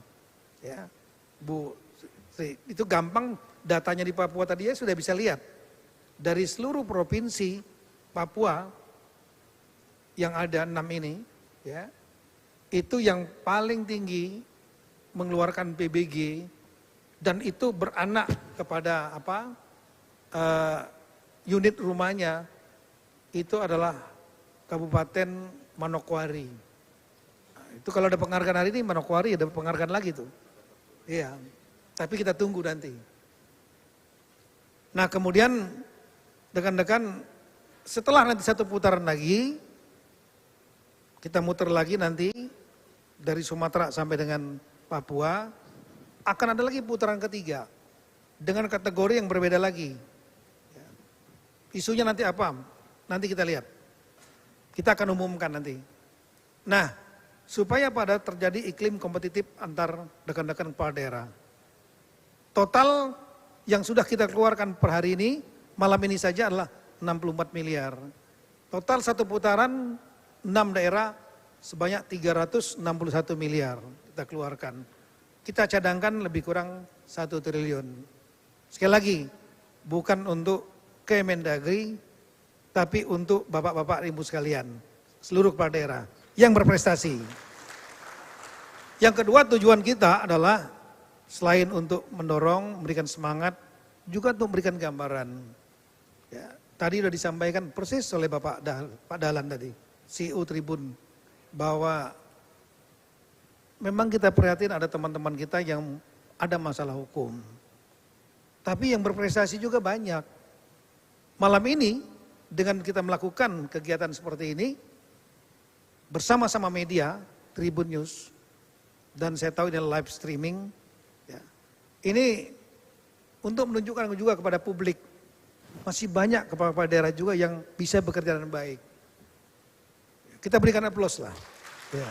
Ya, Bu Sri, itu gampang datanya di Papua tadi ya sudah bisa lihat. Dari seluruh provinsi Papua yang ada 6 ini, ya, itu yang paling tinggi mengeluarkan PBG dan itu beranak kepada unit rumahnya itu adalah Kabupaten Manokwari. Nah, itu kalau ada penghargaan hari ini Manokwari ada penghargaan lagi tuh. Iya. Tapi kita tunggu nanti. Nah, kemudian dekan-dekan setelah nanti satu putaran lagi, kita muter lagi nanti dari Sumatera sampai dengan Papua, akan ada lagi putaran ketiga dengan kategori yang berbeda lagi. Isunya nanti apa? Nanti kita lihat. Kita akan umumkan nanti. Nah, supaya pada terjadi iklim kompetitif antar rekan-rekan kepala daerah. Total yang sudah kita keluarkan per hari ini, malam ini saja adalah 64 miliar. Total satu putaran 6 daerah sebanyak 361 miliar kita keluarkan. Kita cadangkan lebih kurang 1 triliun. Sekali lagi, bukan untuk Kemendagri, tapi untuk bapak-bapak ibu sekalian, seluruh kepala daerah yang berprestasi. Yang kedua, tujuan kita adalah selain untuk mendorong, memberikan semangat, juga untuk memberikan gambaran. Ya, tadi sudah disampaikan persis oleh Pak Dahlan tadi, CEO Tribun, bahwa memang kita prihatin ada teman-teman kita yang ada masalah hukum. Tapi yang berprestasi juga banyak. Malam ini dengan kita melakukan kegiatan seperti ini, bersama-sama media, Tribun News, dan saya tahu ini live streaming, ya, ini untuk menunjukkan juga kepada publik, masih banyak kepala daerah juga yang bisa bekerja dengan baik. Kita berikan aplaus lah. Ya.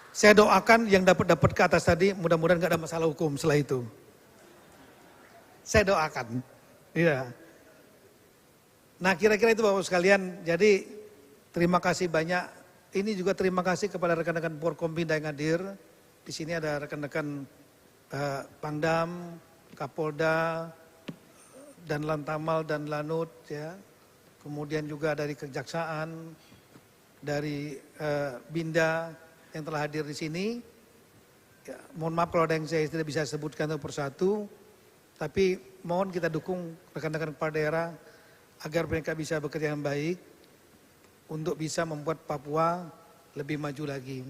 Saya doakan yang dapat ke atas tadi, mudah-mudahan gak ada masalah hukum setelah itu. Saya doakan. Iya. Nah, kira-kira itu Bapak sekalian. Jadi terima kasih banyak. Ini juga terima kasih kepada rekan-rekan Forkompinda yang hadir. Di sini ada rekan-rekan Pangdam, Kapolda, dan Lantamal dan Lanut, ya. Kemudian juga dari Kejaksaan, dari Binda yang telah hadir di sini. Ya, mohon maaf kalau ada yang saya tidak bisa sebutkan satu persatu, tapi mohon kita dukung rekan-rekan kepala daerah agar mereka bisa bekerja dengan baik untuk bisa membuat Papua lebih maju lagi.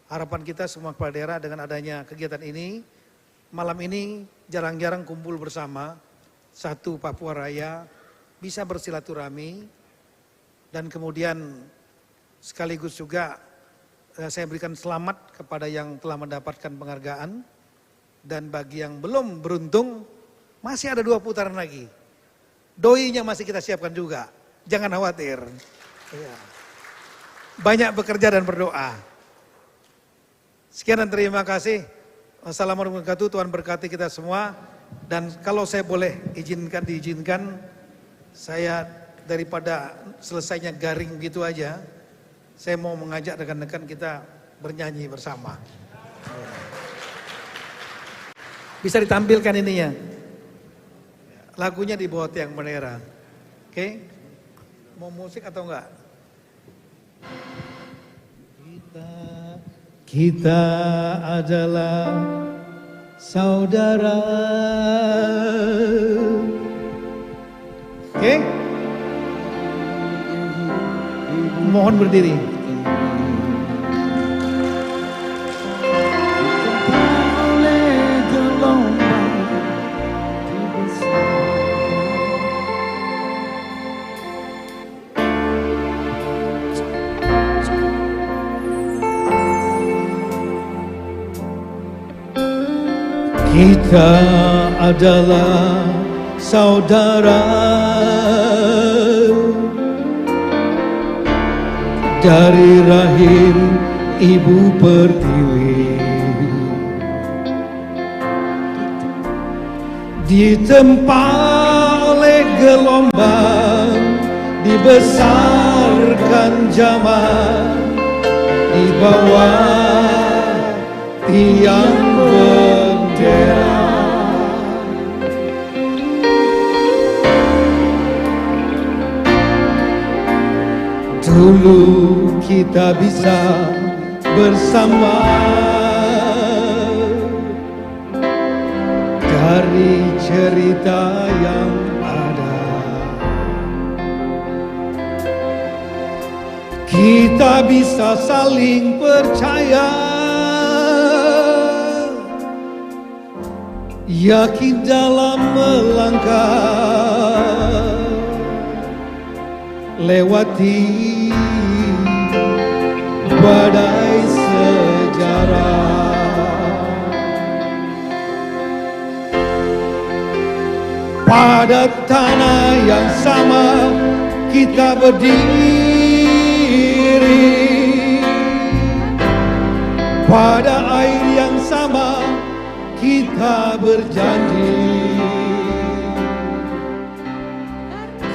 Harapan kita semua kepala daerah dengan adanya kegiatan ini, malam ini jarang-jarang kumpul bersama, satu Papua Raya, bisa bersilaturahmi, dan kemudian sekaligus juga saya berikan selamat kepada yang telah mendapatkan penghargaan, dan bagi yang belum beruntung, masih ada 2 putaran lagi. Doinya masih kita siapkan juga, jangan khawatir. Ya. Banyak bekerja dan berdoa. Sekian dan terima kasih. Wassalamualaikum warahmatullahi wabarakatuh. Tuhan berkati kita semua. Dan kalau saya boleh diizinkan, saya daripada selesainya garing gitu aja, saya mau mengajak rekan-rekan kita bernyanyi bersama. Bisa ditampilkan ininya. Lagunya di bawah tiang bendera. Oke? Mau musik atau enggak? Kita adalah saudara. Oke? Mohon berdiri. Kita adalah saudara dari rahim Ibu Pertiwi, ditempa oleh gelombang, dibesarkan zaman di bawah tiang bendera. Dulu kita bisa bersama dari cerita yang ada. Kita bisa saling percaya, yakin dalam melangkah, lewati badai sejarah. Pada tanah yang sama kita berdiri, pada air yang sama kita berjanji,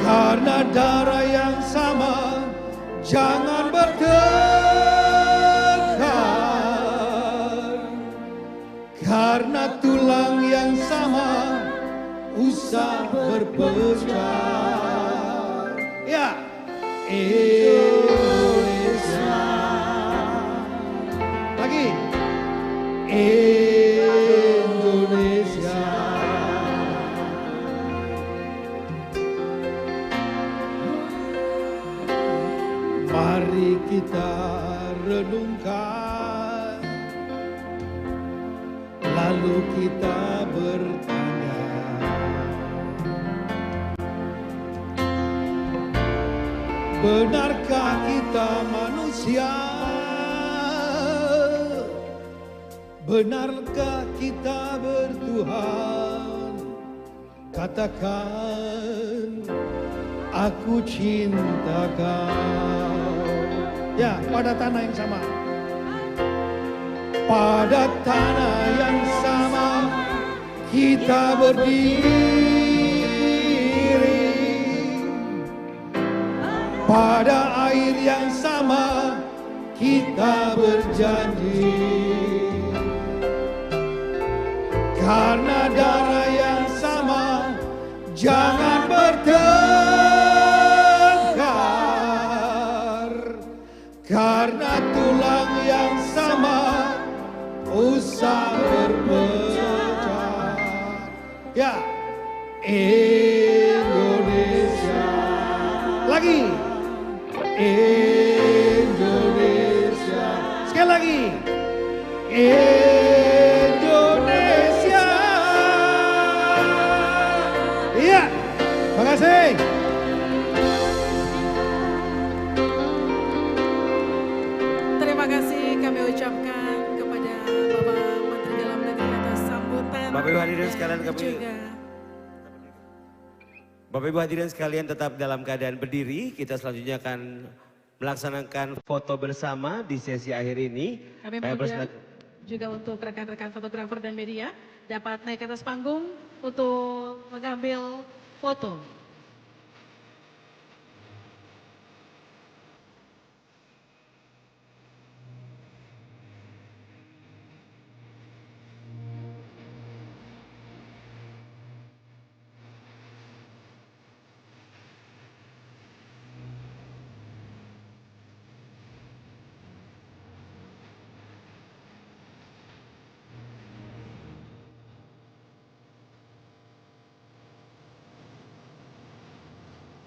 karena darah yang sama jangan bertengkar, karena tulang yang sama usah berpecah. Ya, Indonesia. Lagi. Indonesia. Mari kita renungkan, lalu kita bertanya, benarkah kita manusia? Benarkah kita bertuhan? Katakan, aku cinta kau. Ya, pada tanah yang sama. Pada tanah yang sama kita berdiri, pada air yang sama kita berjanji, karena darah yang sama jangan bertengkar, karena tulang yang sama usah berpecah. Ya, Indonesia. Lagi. Indonesia. Sekali lagi. Indonesia. Iya. Terima kasih. Terima kasih kami ucapkan kepada Bapak Menteri Dalam Negeri atas sambutan. Bapak Ibu hadirin sekalian, Bapak Ibu hadirin sekalian tetap dalam keadaan berdiri. Kita selanjutnya akan melaksanakan foto bersama di sesi akhir ini. Kami mengundang juga untuk rekan-rekan fotografer dan media dapat naik ke atas panggung untuk mengambil foto.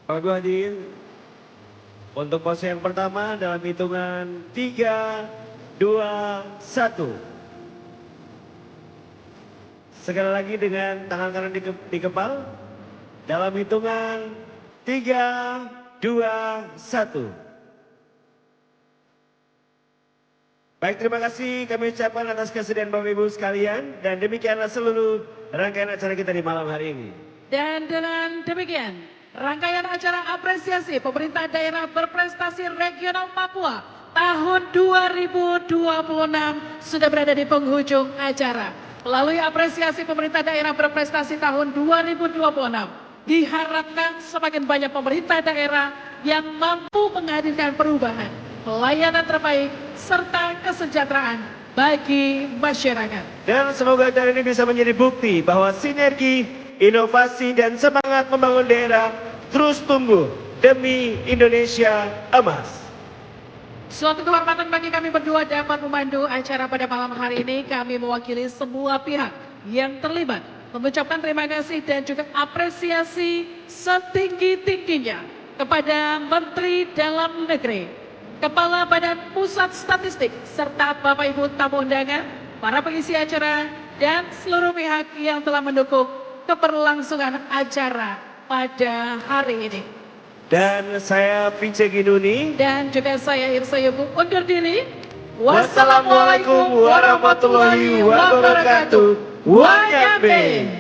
Bapak Ibu hadirin, untuk pose yang pertama dalam hitungan 3, 2, 1. Sekali lagi dengan tangan kanan di kepal. Dalam hitungan 3, 2, 1. Baik, terima kasih kami ucapkan atas kesediaan Bapak Ibu sekalian. Dan demikianlah seluruh rangkaian acara kita di malam hari ini. Dan dengan demikian, rangkaian acara apresiasi pemerintah daerah berprestasi regional Papua tahun 2026 sudah berada di penghujung acara. Melalui apresiasi pemerintah daerah berprestasi tahun 2026, diharapkan semakin banyak pemerintah daerah yang mampu menghadirkan perubahan, pelayanan terbaik, serta kesejahteraan bagi masyarakat. Dan semoga acara ini bisa menjadi bukti bahwa sinergi, inovasi dan semangat membangun daerah terus tumbuh demi Indonesia emas. Suatu kehormatan bagi kami berdua dapat memandu acara pada malam hari ini. Kami mewakili semua pihak yang terlibat mengucapkan terima kasih dan juga apresiasi setinggi-tingginya kepada Menteri Dalam Negeri, Kepala Badan Pusat Statistik, serta Bapak Ibu tamu undangan, para pengisi acara, dan seluruh pihak yang telah mendukung keberlangsungan acara pada hari ini. Dan saya Pince Ginuni. Dan juga saya Irsa Yubu undur diri. Wassalamualaikum warahmatullahi wabarakatuh. Wanyabe.